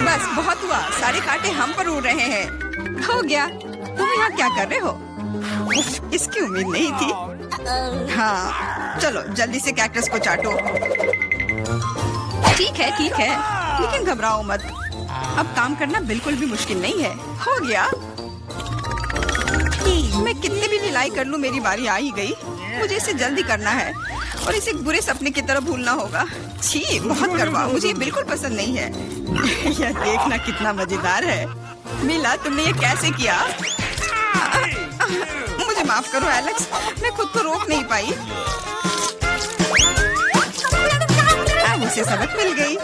बस बहुत हुआ, सारे कांटे हम पर उड़ रहे हैं। हो गया। तुम यहाँ क्या कर रहे हो? उफ, इसकी उम्मीद नहीं थी। हाँ, चलो जल्दी से कैक्टस को चाटो। ठीक है, लेकिन घबराओ मत। अब काम करना बिल्कुल भी मुश्किल नहीं है। हो गया। मैं कितने भी ढिलाई कर लूं, मेरी बारी आ ही गई। मुझे इसे जल्दी करना है और इसे एक बुरे सपने की तरह भूलना होगा। छी, बहुत कड़वा। मुझे ये बिल्कुल पसंद नहीं है। यह देखना कितना मजेदार है। मिला, तुमने ये कैसे किया? मुझे माफ करो एलेक्स, मैं खुद को रोक नहीं पाई। अब उसे सबक मिल गई।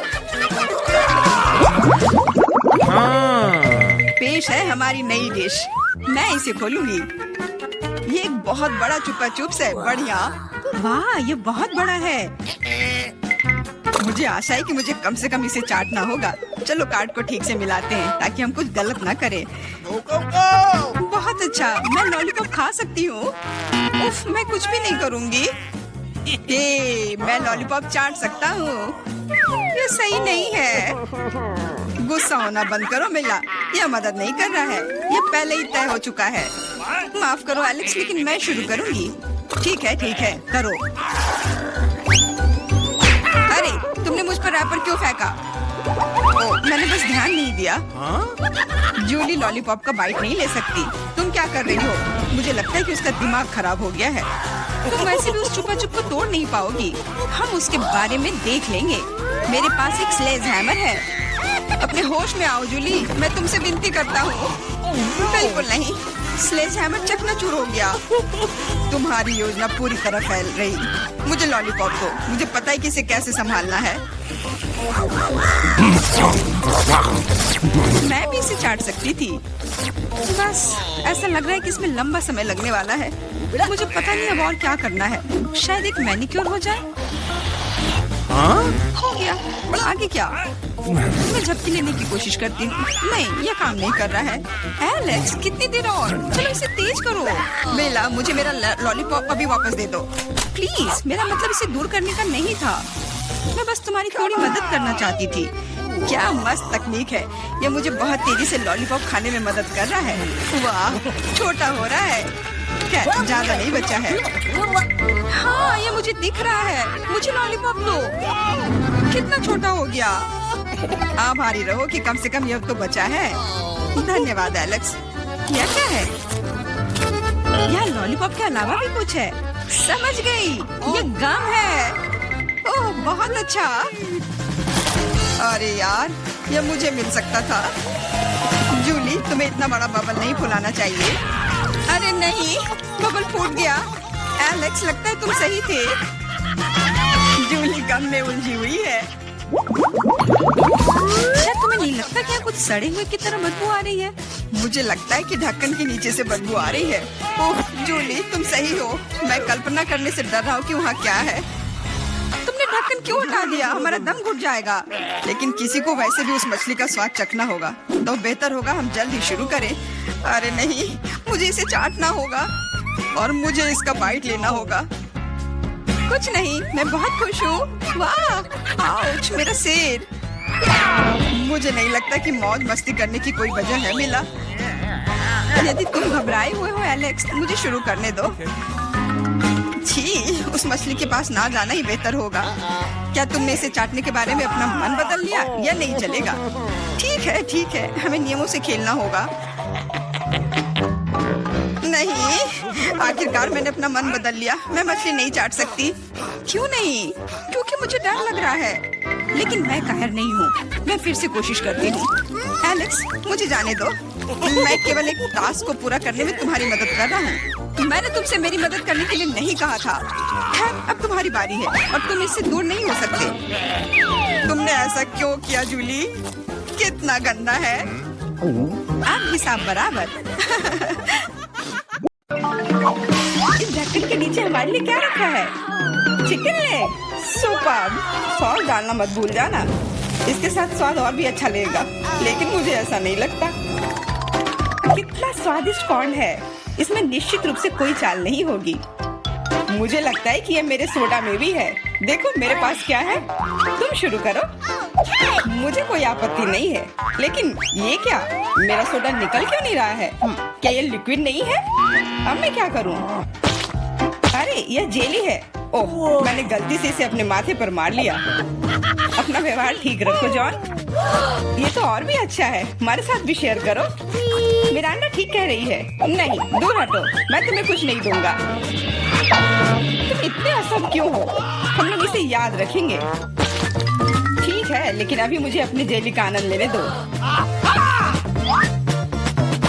पेश है हमारी नई डिश। मैं इसे खोलूंगी। ये एक बहुत बड़ा चुपा चुप्स है। बढ़िया। वाह, ये बहुत बड़ा है। मुझे आशा है कि मुझे कम से कम इसे चाटना होगा। चलो कार्ड को ठीक से मिलाते हैं ताकि हम कुछ गलत ना करें। Go, go, go! बहुत अच्छा, मैं लॉलीपॉप खा सकती हूँ। उफ, मैं कुछ भी नहीं करूँगी। मैं लॉलीपॉप चाट सकता हूँ। ये सही नहीं है। गुस्सा होना बंद करो मिला, यह मदद नहीं कर रहा है, यह पहले ही तय हो चुका है। माफ करो एलेक्स, लेकिन मैं शुरू करूँगी। ठीक है, करो। अरे, तुमने मुझ पर रैपर क्यों फेंका? मैंने बस ध्यान नहीं दिया। जूली लॉलीपॉप का बाइट नहीं ले सकती। तुम क्या कर रही हो? मुझे लगता है कि उसका दिमाग खराब हो गया है। तुम वैसे भी उस चुपा चुप को तोड़ नहीं पाओगी। हम उसके बारे में देख लेंगे। मेरे पास एक स्लेज हैमर है। अपने होश में आओ जूली, मैं तुमसे विनती करता हूँ। बिल्कुल नहीं, स्लेज हैमर चकनाचूर हो गया। तुम्हारी योजना पूरी तरह फैल रही। मुझे लॉलीपॉप दो, मुझे पता है कि इसे कैसे संभालना है। मैं भी इसे चाट सकती थी। बस ऐसा लग रहा है कि इसमें लंबा समय लगने वाला है। मुझे पता नहीं अब और क्या करना है। शायद एक मैनिक्योर हो जाए। हो गया, आगे क्या? मैं झपकी लेने की कोशिश करती हूँ। नहीं, यह काम नहीं कर रहा है। एलेक्स, कितनी देर और? चलो इसे तेज करो। बेला, मुझे मेरा लॉलीपॉप अभी वापस दे दो प्लीज। मेरा मतलब इसे दूर करने का नहीं था। मैं बस तुम्हारी थोड़ी मदद करना चाहती थी। क्या मस्त तकनीक है। यह मुझे बहुत तेजी से लॉलीपॉप खाने में मदद कर रहा है। वाह, छोटा हो रहा है। क्या ज्यादा नहीं बचा है? हाँ, ये मुझे दिख रहा है। मुझे लॉलीपॉप दो। कितना छोटा हो गया। आभारी रहो कि कम से कम यह तो बचा है। धन्यवाद एलेक्स। यह क्या है? यह लॉलीपॉप के अलावा भी कुछ है। समझ गई, ये गम है। ओह, बहुत अच्छा। अरे यार, यह मुझे मिल सकता था। जूली, तुम्हें इतना बड़ा बबल नहीं फुलाना चाहिए। अरे नहीं, बबल फूट गया। एलेक्स, लगता है तुम सही थे। जूली गम में उलझी हुई है। क्या तुम्हें नहीं लगता क्या कुछ सड़े हुए की तरह बदबू आ रही है? मुझे लगता है कि ढक्कन के नीचे से बदबू आ रही है। ओह जूली, तुम सही हो। मैं कल्पना करने से डर रहा हूँ कि वहाँ क्या है। तुमने ढक्कन क्यों हटा दिया? हमारा दम घुट जाएगा। लेकिन किसी को वैसे भी उस मछली का स्वाद चखना होगा, तो बेहतर होगा हम जल्द ही शुरू करें। अरे नहीं, मुझे इसे चाटना होगा और मुझे इसका बाइट लेना होगा। कुछ नहीं, मैं बहुत खुश हूँ। वाह, आउच, मेरा सिर। मुझे नहीं लगता कि मौज मस्ती करने की कोई वजह है मिला। यदि तुम घबराए हुए हो एलेक्स, मुझे शुरू करने दो। छी, उस मछली के पास ना जाना ही बेहतर होगा। क्या तुमने इसे चाटने के बारे में अपना मन बदल लिया? या नहीं चलेगा? ठीक है, हमें नियमों से खेलना होगा। नहीं, आखिरकार मैंने अपना मन बदल लिया। मैं मछली नहीं चाट सकती। क्यों नहीं? क्योंकि मुझे डर लग रहा है। लेकिन मैं कायर नहीं हूँ। मैं फिर से कोशिश करती हूँ। एलेक्स, मुझे जाने दो। मैं केवल एक टास्क को पूरा करने में तुम्हारी मदद कर रहा हूँ। मैंने तुमसे मेरी मदद करने के लिए नहीं कहा था। खैर, अब तुम्हारी बारी है और तुम इससे दूर नहीं हो सकते। तुमने ऐसा क्यों किया जूली? कितना गंदा है। अब हिसाब बराबर। इस ढक्कन के नीचे हमारे लिए क्या रखा है? Chicken leg. सुपर्ब। सॉस डालना मत भूल जाना। इसके साथ स्वाद और भी अच्छा लगेगा। लेकिन मुझे ऐसा नहीं लगता। कितना स्वादिष्ट कॉर्न है। इसमें निश्चित रूप से कोई चाल नहीं होगी। मुझे लगता है कि ये मेरे सोडा में भी है। देखो मेरे पास क्या है। तुम शुरू करो। मुझे कोई आपत्ति नहीं है। लेकिन ये क्या? मेरा सोडा निकल क्यों नहीं रहा है? क्या ये लिक्विड नहीं है? अब मैं क्या करूं? अरे यह जेली है। ओह, मैंने गलती से इसे अपने माथे पर मार लिया। अपना व्यवहार ठीक रखो जॉन। ये तो और भी अच्छा है। हमारे साथ भी शेयर करो। मिरांडा ठीक कह रही है। नहीं, दूर हटो। मैं तुम्हें कुछ नहीं दूंगा। तुम इतने असब क्यों हो? हम लोग इसे याद रखेंगे। ठीक है, लेकिन अभी मुझे अपने जेली का आनंद लेने दो।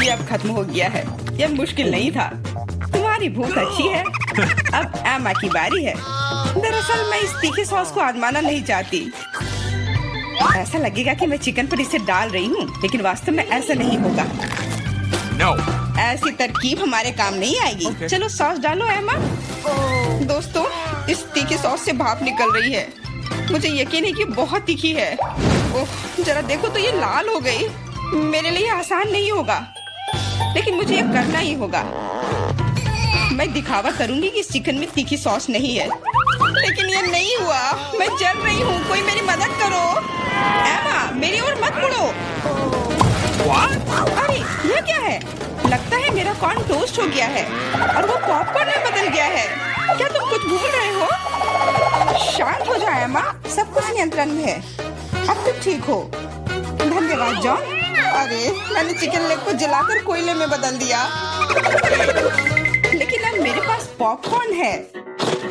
ये अब खत्म हो गया है। यह मुश्किल नहीं था। तुम्हारी भूख अच्छी है। अब एमा की बारी है। दरअसल मैं इस तीखे सॉस को आजमाना नहीं चाहती। ऐसा लगेगा कि मैं चिकन पर इसे डाल रही हूँ, लेकिन वास्तव में ऐसा नहीं होगा। No. ऐसी तरकीब हमारे काम नहीं आएगी। Okay. चलो सॉस डालो एमा। दोस्तों, इस तीखे सॉस से भाप निकल रही है। मुझे यकीन है कि बहुत तीखी है। ओह, जरा देखो तो ये लाल हो गई। मेरे लिए आसान नहीं होगा, लेकिन मुझे ये करना ही होगा। मैं दिखावा करूंगी कि इस चिकन में तीखी सॉस नहीं है, लेकिन ये नहीं हुआ। मैं जल रही हूँ, कोई मेरी मदद करो। एमा, मेरी ओर मत मुड़ो। अरे ये क्या है? लगता है मेरा कॉर्न टोस्ट हो गया है और वो पॉपकॉर्न में बदल गया है। क्या तुम कुछ भूल रहे हो? शांत हो जाओ एमा, सब कुछ नियंत्रण में है। अब तुम ठीक हो। धन्यवाद जॉन। अरे मैंने चिकन लेग को जलाकर कोयले में बदल दिया, लेकिन अब मेरे पास पॉपकॉर्न है।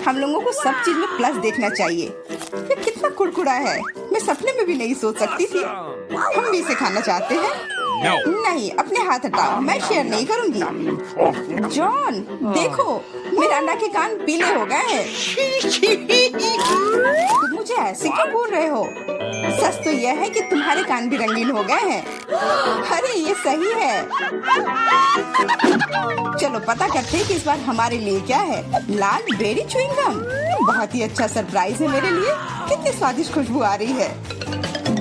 हम लोगों को सब चीज में प्लस देखना चाहिए। ये कितना कुड़कुड़ा है, मैं सपने में भी नहीं सोच सकती थी। हम भी इसे खाना चाहते हैं। नहीं, अपने हाथ हटाओ, मैं शेयर नहीं करूंगी। जॉन देखो, मिरांडा के कान पीले हो गए हैं। तुम मुझे ऐसे क्यों बोल रहे हो? सच तो यह है कि तुम्हारे कान भी रंगीन हो गए हैं। अरे ये सही है। चलो पता करते हैं कि इस बार हमारे लिए क्या है। लाल बेरी च्युइंगम, बहुत ही अच्छा सरप्राइज है मेरे लिए। कितनी स्वादिष्ट खुशबू आ रही है।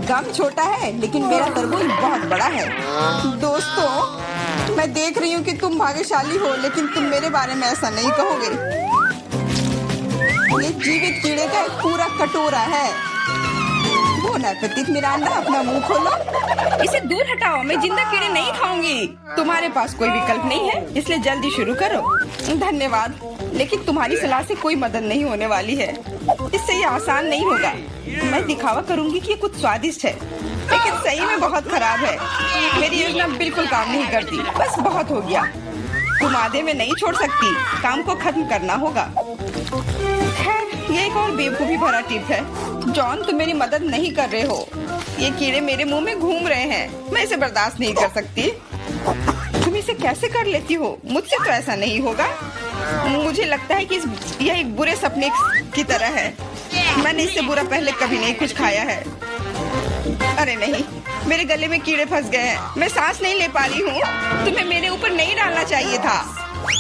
गम छोटा है, लेकिन मेरा तरबूज बहुत बड़ा है। दोस्तों, मैं देख रही हूँ कि तुम भाग्यशाली हो, लेकिन तुम मेरे बारे में ऐसा नहीं कहोगे। ये जीवित कीड़े का एक पूरा कटोरा है। बोन एपेटिट मिरांडा, अपना मुंह खोलो। इसे दूर हटाओ, मैं जिंदा कीड़े नहीं खाऊंगी। तुम्हारे पास कोई विकल्प नहीं है, इसलिए जल्दी शुरू करो। धन्यवाद, लेकिन तुम्हारी सलाह से कोई मदद नहीं होने वाली है। इससे ये आसान नहीं होगा। मैं दिखावा करूंगी कि ये कुछ स्वादिष्ट है, लेकिन सही में बहुत खराब है। मेरी योजना बिल्कुल काम नहीं करती। बस बहुत हो गया। तुम आधे में नहीं छोड़ सकती, काम को खत्म करना होगा। खैर, ये एक और बेवकूफी भरा टिप है। जॉन, तुम मेरी मदद नहीं कर रहे हो। ये कीड़े मेरे मुंह में घूम रहे हैं, मैं इसे बर्दाश्त नहीं कर सकती। तुम इसे कैसे कर लेती हो? मुझसे तो ऐसा नहीं होगा। मुझे लगता है कि यह एक बुरे सपने की तरह है। मैंने इससे बुरा पहले कभी नहीं कुछ खाया है। अरे नहीं, मेरे गले में कीड़े फंस गए हैं। मैं सांस नहीं ले पा रही हूँ। तुम्हें मेरे ऊपर नहीं डालना चाहिए था।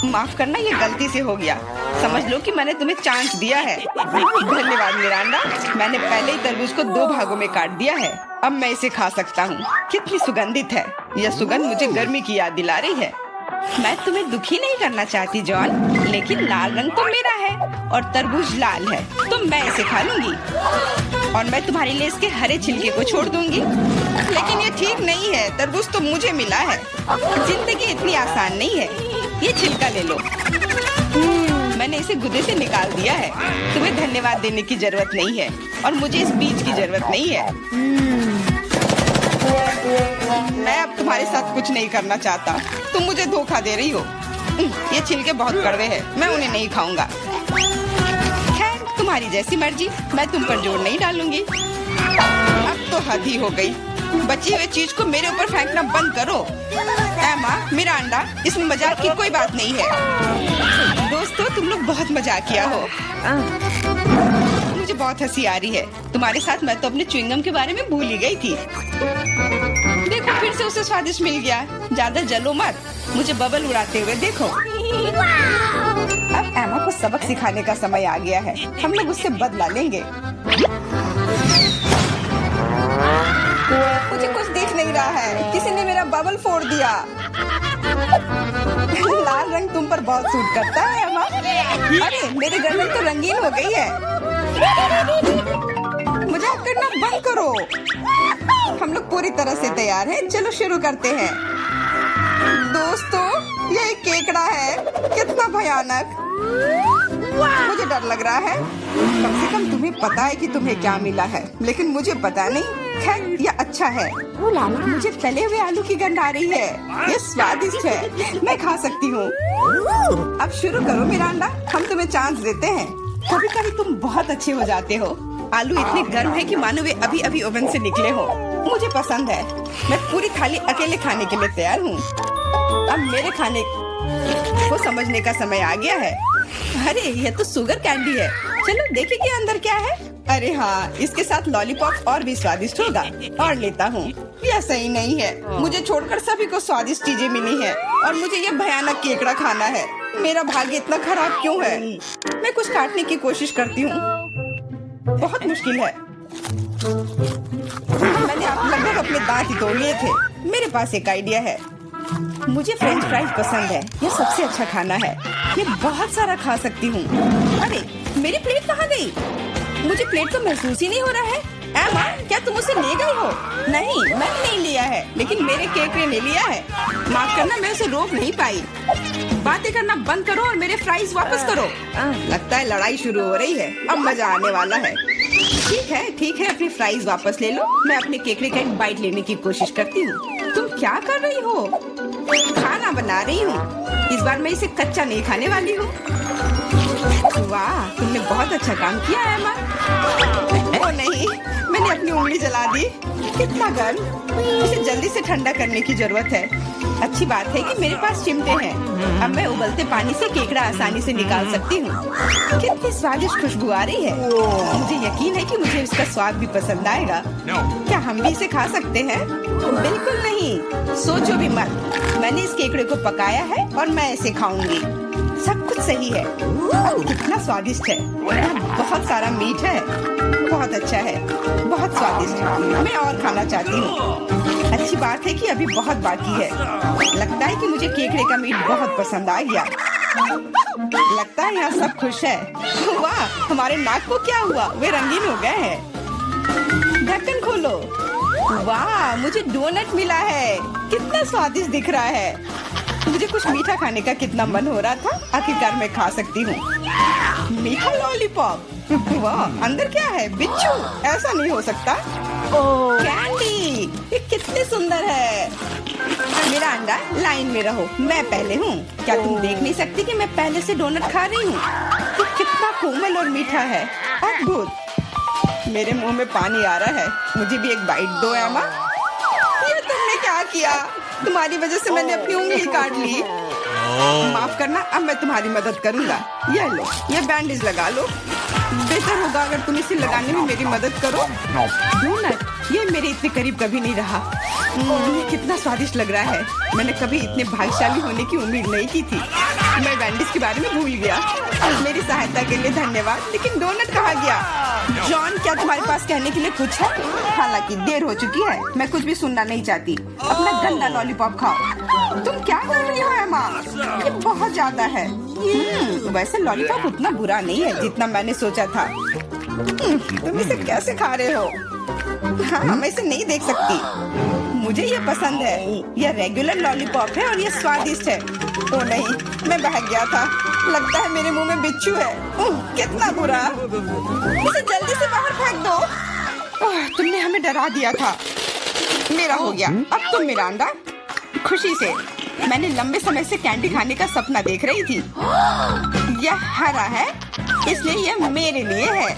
माफ करना, ये गलती से हो गया। समझ लो कि मैंने तुम्हें चांस दिया है। धन्यवाद मिरांडा, मैंने पहले ही तरबूज को 2 भागों में काट दिया है। अब मैं इसे खा सकता हूँ। कितनी सुगंधित है। यह सुगंध मुझे गर्मी की याद दिला रही है। मैं तुम्हें दुखी नहीं करना चाहती जॉन, लेकिन लाल रंग तो मेरा है और तरबूज लाल है, तो मैं इसे खा लूंगी और मैं तुम्हारे लिए इसके हरे छिलके को छोड़ दूंगी। लेकिन ये ठीक नहीं है, तरबूज तो मुझे मिला है। जिंदगी इतनी आसान नहीं है। ये छिलका ले लो। मैंने इसे गुदे से निकाल दिया है। तुम्हें धन्यवाद देने की जरूरत नहीं है और मुझे इस बीज की जरूरत नहीं है। मैं अब तुम्हारे साथ कुछ नहीं करना चाहता। तुम मुझे धोखा दे रही हो। ये छिलके बहुत कड़वे हैं, मैं उन्हें नहीं खाऊंगा। खैर, तुम्हारी जैसी मर्जी, मैं तुम पर जोर नहीं डालूंगी। अब तो हद ही हो गई। बची हुई चीज को मेरे ऊपर फेंकना बंद करो। एमा, मिरांडा, इसमें मजाक की कोई बात नहीं है। दोस्तों, तुम लोग बहुत मजाक किया हो। मुझे बहुत हंसी आ रही है। तुम्हारे साथ मैं तो अपने च्युइंगम के बारे में भूल ही गई थी। देखो, फिर से उसे स्वादिष्ट मिल गया। ज्यादा जलो मत, मुझे बबल उड़ाते हुए देखो। अब एमा को सबक सिखाने का समय आ गया है। हम लोग उससे बदला लेंगे। मुझे कुछ दिख नहीं रहा है। किसी ने मेरा बबल फोड़ दिया। लाल रंग तुम पर बहुत सूट करता है एमा। अरे, मेरी गर्दन तो रंगीन हो गई है। मजाक करना बंद करो। हम लोग पूरी तरह से तैयार हैं। चलो शुरू करते हैं। दोस्तों, ये एक केकड़ा है। कितना भयानक। मुझे डर लग रहा है। कम से कम तुम्हें पता है कि तुम्हें क्या मिला है, लेकिन मुझे पता नहीं। खैर, यह अच्छा है। मुझे तले हुए आलू की गंध आ रही है। ये स्वादिष्ट है, मैं खा सकती हूँ। अब शुरू करो मिरांडा, हम तुम्हें चांस देते हैं। कभी कभी तुम बहुत अच्छे हो जाते हो। आलू इतने गर्म है कि मानो वे अभी अभी ओवन से निकले हो। मुझे पसंद है। मैं पूरी थाली अकेले खाने के लिए तैयार हूँ। अब मेरे खाने को समझने का समय आ गया है। अरे, यह तो शुगर कैंडी है। चलो देखें कि अंदर क्या है। अरे हाँ, इसके साथ लॉलीपॉप और भी स्वादिष्ट होगा। और लेता हूँ। यह सही नहीं है। मुझे छोड़कर सभी को स्वादिष्ट चीजें मिली हैं और मुझे यह भयानक केकड़ा खाना है। मेरा भाग्य इतना खराब क्यों है? मैं कुछ काटने की कोशिश करती हूँ। बहुत मुश्किल है। मैंने आप लगभग अपने दांत ही तोड़ लिए थे। मेरे पास एक आइडिया है। मुझे फ्रेंच फ्राइज पसंद है। यह सबसे अच्छा खाना है। ये बहुत सारा खा सकती हूँ। अरे मेरी प्लेट कहाँ गई? मुझे प्लेट तो महसूस ही नहीं हो रहा है। एमा, क्या तुम उसे ले गई हो? नहीं, मैंने नहीं लिया है, लेकिन मेरे केकड़े ने लिया है। माफ करना, मैं उसे रोक नहीं पाई। बातें करना बंद करो और मेरे फ्राइज वापस करो। लगता है लड़ाई शुरू हो रही है। अब मजा आने वाला है। ठीक है, अपनी फ्राइज वापस ले लो। मैं अपने केकड़े का एक बाइट लेने की कोशिश करती हूँ। तुम क्या कर रही हो? खाना बना रही हूँ। इस बार मैं इसे कच्चा नहीं खाने वाली हूँ। वाह, तुमने बहुत अच्छा काम किया है एमा। ओ नहीं, मैंने अपनी उंगली जला दी। कितना गर्म। इसे जल्दी से ठंडा करने की जरूरत है। अच्छी बात है कि मेरे पास चिमटे हैं। अब मैं उबलते पानी से केकड़ा आसानी से निकाल सकती हूँ। कितनी स्वादिष्ट खुशबू आ रही है। मुझे यकीन है कि मुझे इसका स्वाद भी पसंद आएगा। क्या हम भी इसे खा सकते हैं? बिल्कुल नहीं, सोचो भी मत। मैंने इस केकड़े को पकाया है और मैं इसे खाऊंगी। सब कुछ सही है। कितना स्वादिष्ट है। बहुत सारा मीट है। बहुत अच्छा है, बहुत स्वादिष्ट। मैं और खाना चाहती हूँ। अच्छी बात है कि अभी बहुत बाकी है। लगता है कि मुझे केकड़े का मीट बहुत पसंद आ गया। लगता है यहाँ सब खुश है। वाह, हमारे नाक को क्या हुआ? वे रंगीन हो गए हैं। ढक्कन खोलो। वाह, मुझे डोनट मिला है। कितना स्वादिष्ट दिख रहा है। मुझे कुछ मीठा खाने का कितना मन हो रहा था। आखिरकार मैं खा सकती हूँ। मीठा लॉलीपॉप। वाह, अंदर क्या है? बिच्छू? ऐसा नहीं हो सकता। कैंडी, ये कितनी सुंदर है। मेरा अंडा, लाइन में रहो। मैं पहले हूँ। क्या तुम देख नहीं सकती कि मैं पहले से डोनट खा रही हूँ? ये कितना कोमल और मीठा है। अद्भुत। मेरे मुंह में पानी आ रहा है। मुझे भी एक बाइट दो एमा। ये तुमने क्या किया? तुम्हारी वजह से मैंने अपनी उंगली काट ली। माफ करना, अब मैं तुम्हारी मदद करूंगा। ये लो, ये बैंडेज लगा लो। बेहतर होगा अगर तुम इसे लगाने में मेरी मदद करो। डोनट, ये मेरे इतने करीब कभी नहीं रहा। ये कितना स्वादिष्ट लग रहा है। मैंने कभी इतने भाग्यशाली होने की उम्मीद नहीं की थी। मैं बैंडेज के बारे में भूल गया। मेरी सहायता के लिए धन्यवाद। लेकिन डोनट कहाँ गया? जॉन, क्या तुम्हारे पास कहने के लिए कुछ है? हालांकि देर हो चुकी है। मैं कुछ भी सुनना नहीं चाहती। अपना गंदा लॉलीपॉप खाओ। तुम क्या कर रही हो एमा? ये बहुत ज्यादा है। वैसे लॉलीपॉप उतना बुरा नहीं है जितना मैंने सोचा था। तुम इसे कैसे खा रहे हो? हाँ, मैं इसे नहीं देख सकती। मुझे ये पसंद है। यह रेगुलर लॉलीपॉप है और ये स्वादिष्ट है। ओ नहीं, मैं बहक गया था। लगता है मेरे मुंह में बिच्छू है। कितना बुरा। इसे जल्दी से बाहर फेंक दो। तुमने हमें डरा दिया था। मेरा हो गया। अब तुम मेरा अंडा। खुशी से। मैंने लंबे समय से कैंडी खाने का सपना देख रही थी। यह हरा है, इसलिए यह मेरे लिए है।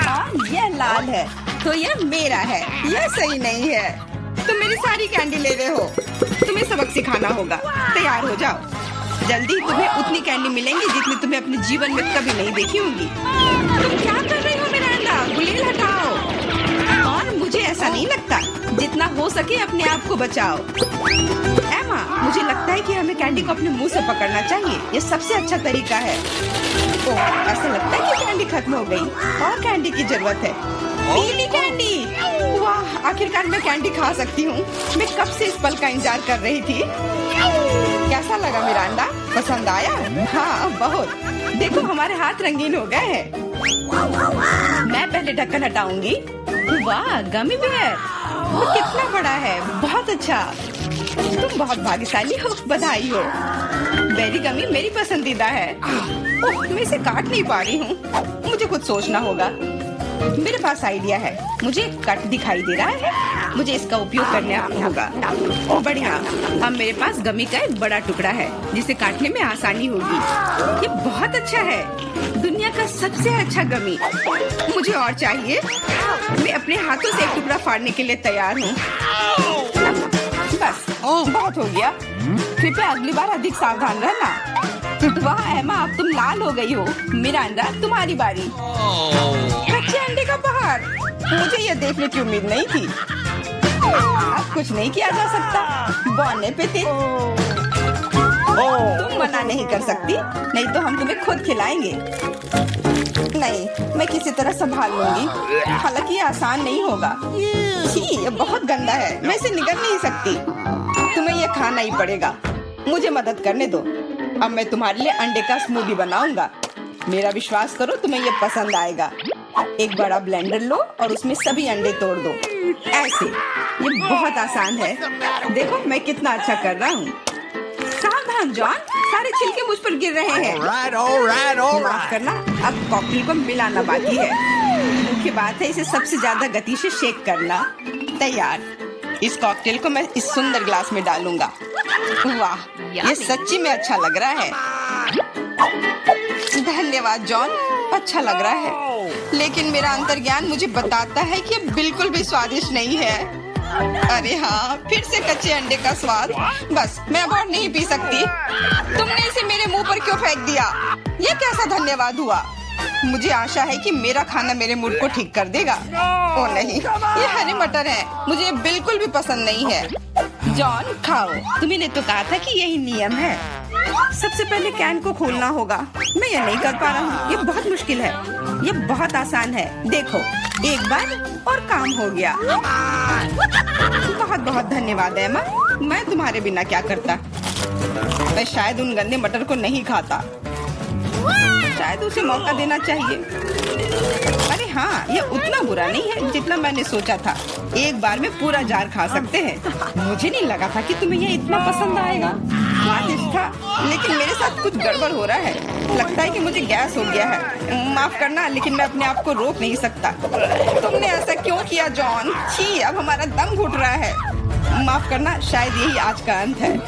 और यह लाल है, तो यह मेरा है। यह सही नहीं है। तुम मेरी सारी कैंडी ले रहे हो। तुम्हें सबक सिखाना होगा। तैयार हो जाओ। जल्दी तुम्हें उतनी कैंडी मिलेंगी जितनी तुम्हें अपने जीवन में कभी नहीं देखी होंगी। तुम क्या कर रही हो मेरा अंडा? गुलेल हटाओ। और मुझे ऐसा नहीं लगता। जितना हो सके अपने आप को बचाओ। एमा, मुझे लगता है कि हमें कैंडी को अपने मुंह से पकड़ना चाहिए। ये सबसे अच्छा तरीका है। ओह, ऐसा लगता है कि कैंडी खत्म हो गई। और कैंडी की जरूरत है। पीली कैंडी। वाह, आखिरकार मैं कैंडी खा सकती हूँ। मैं कब से इस पल का इंतजार कर रही थी। कैसा लगा मेरा अंडा? पसंद आया? हाँ, बहुत। देखो, हमारे हाथ रंगीन हो गए हैं। मैं पहले ढक्कन हटाऊंगी। वाह, गमी बेयर। वो कितना बड़ा है। बहुत अच्छा। तुम बहुत भाग्यशाली हो। बधाई हो। बेरी गमी मेरी पसंदीदा है। ओह, मैं इसे काट नहीं पा रही हूँ। मुझे कुछ सोचना होगा। मेरे पास आइडिया है। मुझे कट दिखाई दे रहा है। मुझे इसका उपयोग करना होगा। बढ़िया। अब मेरे पास गमी का एक बड़ा टुकड़ा है जिसे काटने में आसानी होगी। ये बहुत अच्छा है। दुनिया का सबसे अच्छा गमी। मुझे और चाहिए। मैं अपने हाथों से एक टुकड़ा फाड़ने के लिए तैयार हूँ। बस, बहुत हो गया। कृपया अगली बार अधिक सावधान रहना। वाह एमा, अब तुम लाल हो गई हो। मिरांडा, तुम्हारी बारी। कच्चे अंडे का पहाड़। मुझे ये देखने की उम्मीद नहीं थी। अब कुछ नहीं किया जा सकता। बौने पे थे। तुम मना नहीं कर सकती, नहीं तो हम तुम्हें खुद खिलाएंगे। नहीं, मैं किसी तरह संभाल लूंगी। हालांकि ये आसान नहीं होगा। छी, ये बहुत गंदा है, मैं इसे निगल नहीं सकती। तुम्हें ये खाना ही पड़ेगा। मुझे मदद करने दो। अब मैं तुम्हारे लिए अंडे का स्मूदी बनाऊंगा। मेरा विश्वास करो, तुम्हें ये पसंद आएगा। एक बड़ा ब्लेंडर लो और उसमें सभी अंडे तोड़ दो। ऐसे, ये बहुत आसान है। देखो मैं कितना अच्छा कर रहा हूँ। सावधान जॉन, सारे छिलके मुझ पर गिर रहे हैं। all माफ right. करना, अब कॉकटेल को मिलाना बाकी है। मुख्य बात है इसे सबसे ज्यादा गति से शेक करना। तैयार। इस कॉकटेल को मैं इस सुंदर ग्लास में डालूंगा। वाह, ये सच्ची में अच्छा लग रहा है। धन्यवाद जॉन, अच्छा लग रहा है। लेकिन मेरा अंतर्ज्ञान मुझे बताता है कि ये बिल्कुल भी स्वादिष्ट नहीं है। अरे हाँ, फिर से कच्चे अंडे का स्वाद। बस, मैं अब और नहीं पी सकती। तुमने इसे मेरे मुंह पर क्यों फेंक दिया? ये कैसा धन्यवाद हुआ? मुझे आशा है कि मेरा खाना मेरे मूड को ठीक कर देगा। ओ नहीं, ये हरे मटर है। मुझे बिल्कुल भी पसंद नहीं है। जॉन, खाओ। तुम्ही तो कहा था कि यही नियम है। सबसे पहले कैन को खोलना होगा। मैं ये नहीं कर पा रहा हूँ। ये बहुत मुश्किल है। ये बहुत आसान है। देखो, एक बार और काम हो गया। बहुत बहुत धन्यवाद एमा। मैं तुम्हारे बिना क्या करता। मैं शायद उन गंदे मटर को नहीं खाता। शायद उसे मौका देना चाहिए। अरे हाँ, ये उतना बुरा नहीं है जितना मैंने सोचा था। एक बार में पूरा जार खा सकते हैं। मुझे नहीं लगा था कि तुम्हें ये इतना पसंद आएगा। स्वादिष्ट था, लेकिन मेरे साथ कुछ गड़बड़ हो रहा है। लगता है कि मुझे गैस हो गया है। माफ करना, लेकिन मैं अपने आप को रोक नहीं सकता। तुमने ऐसा क्यों किया जॉन? छी, अब हमारा दम घुट रहा है। माफ करना, शायद यही आज का अंत है।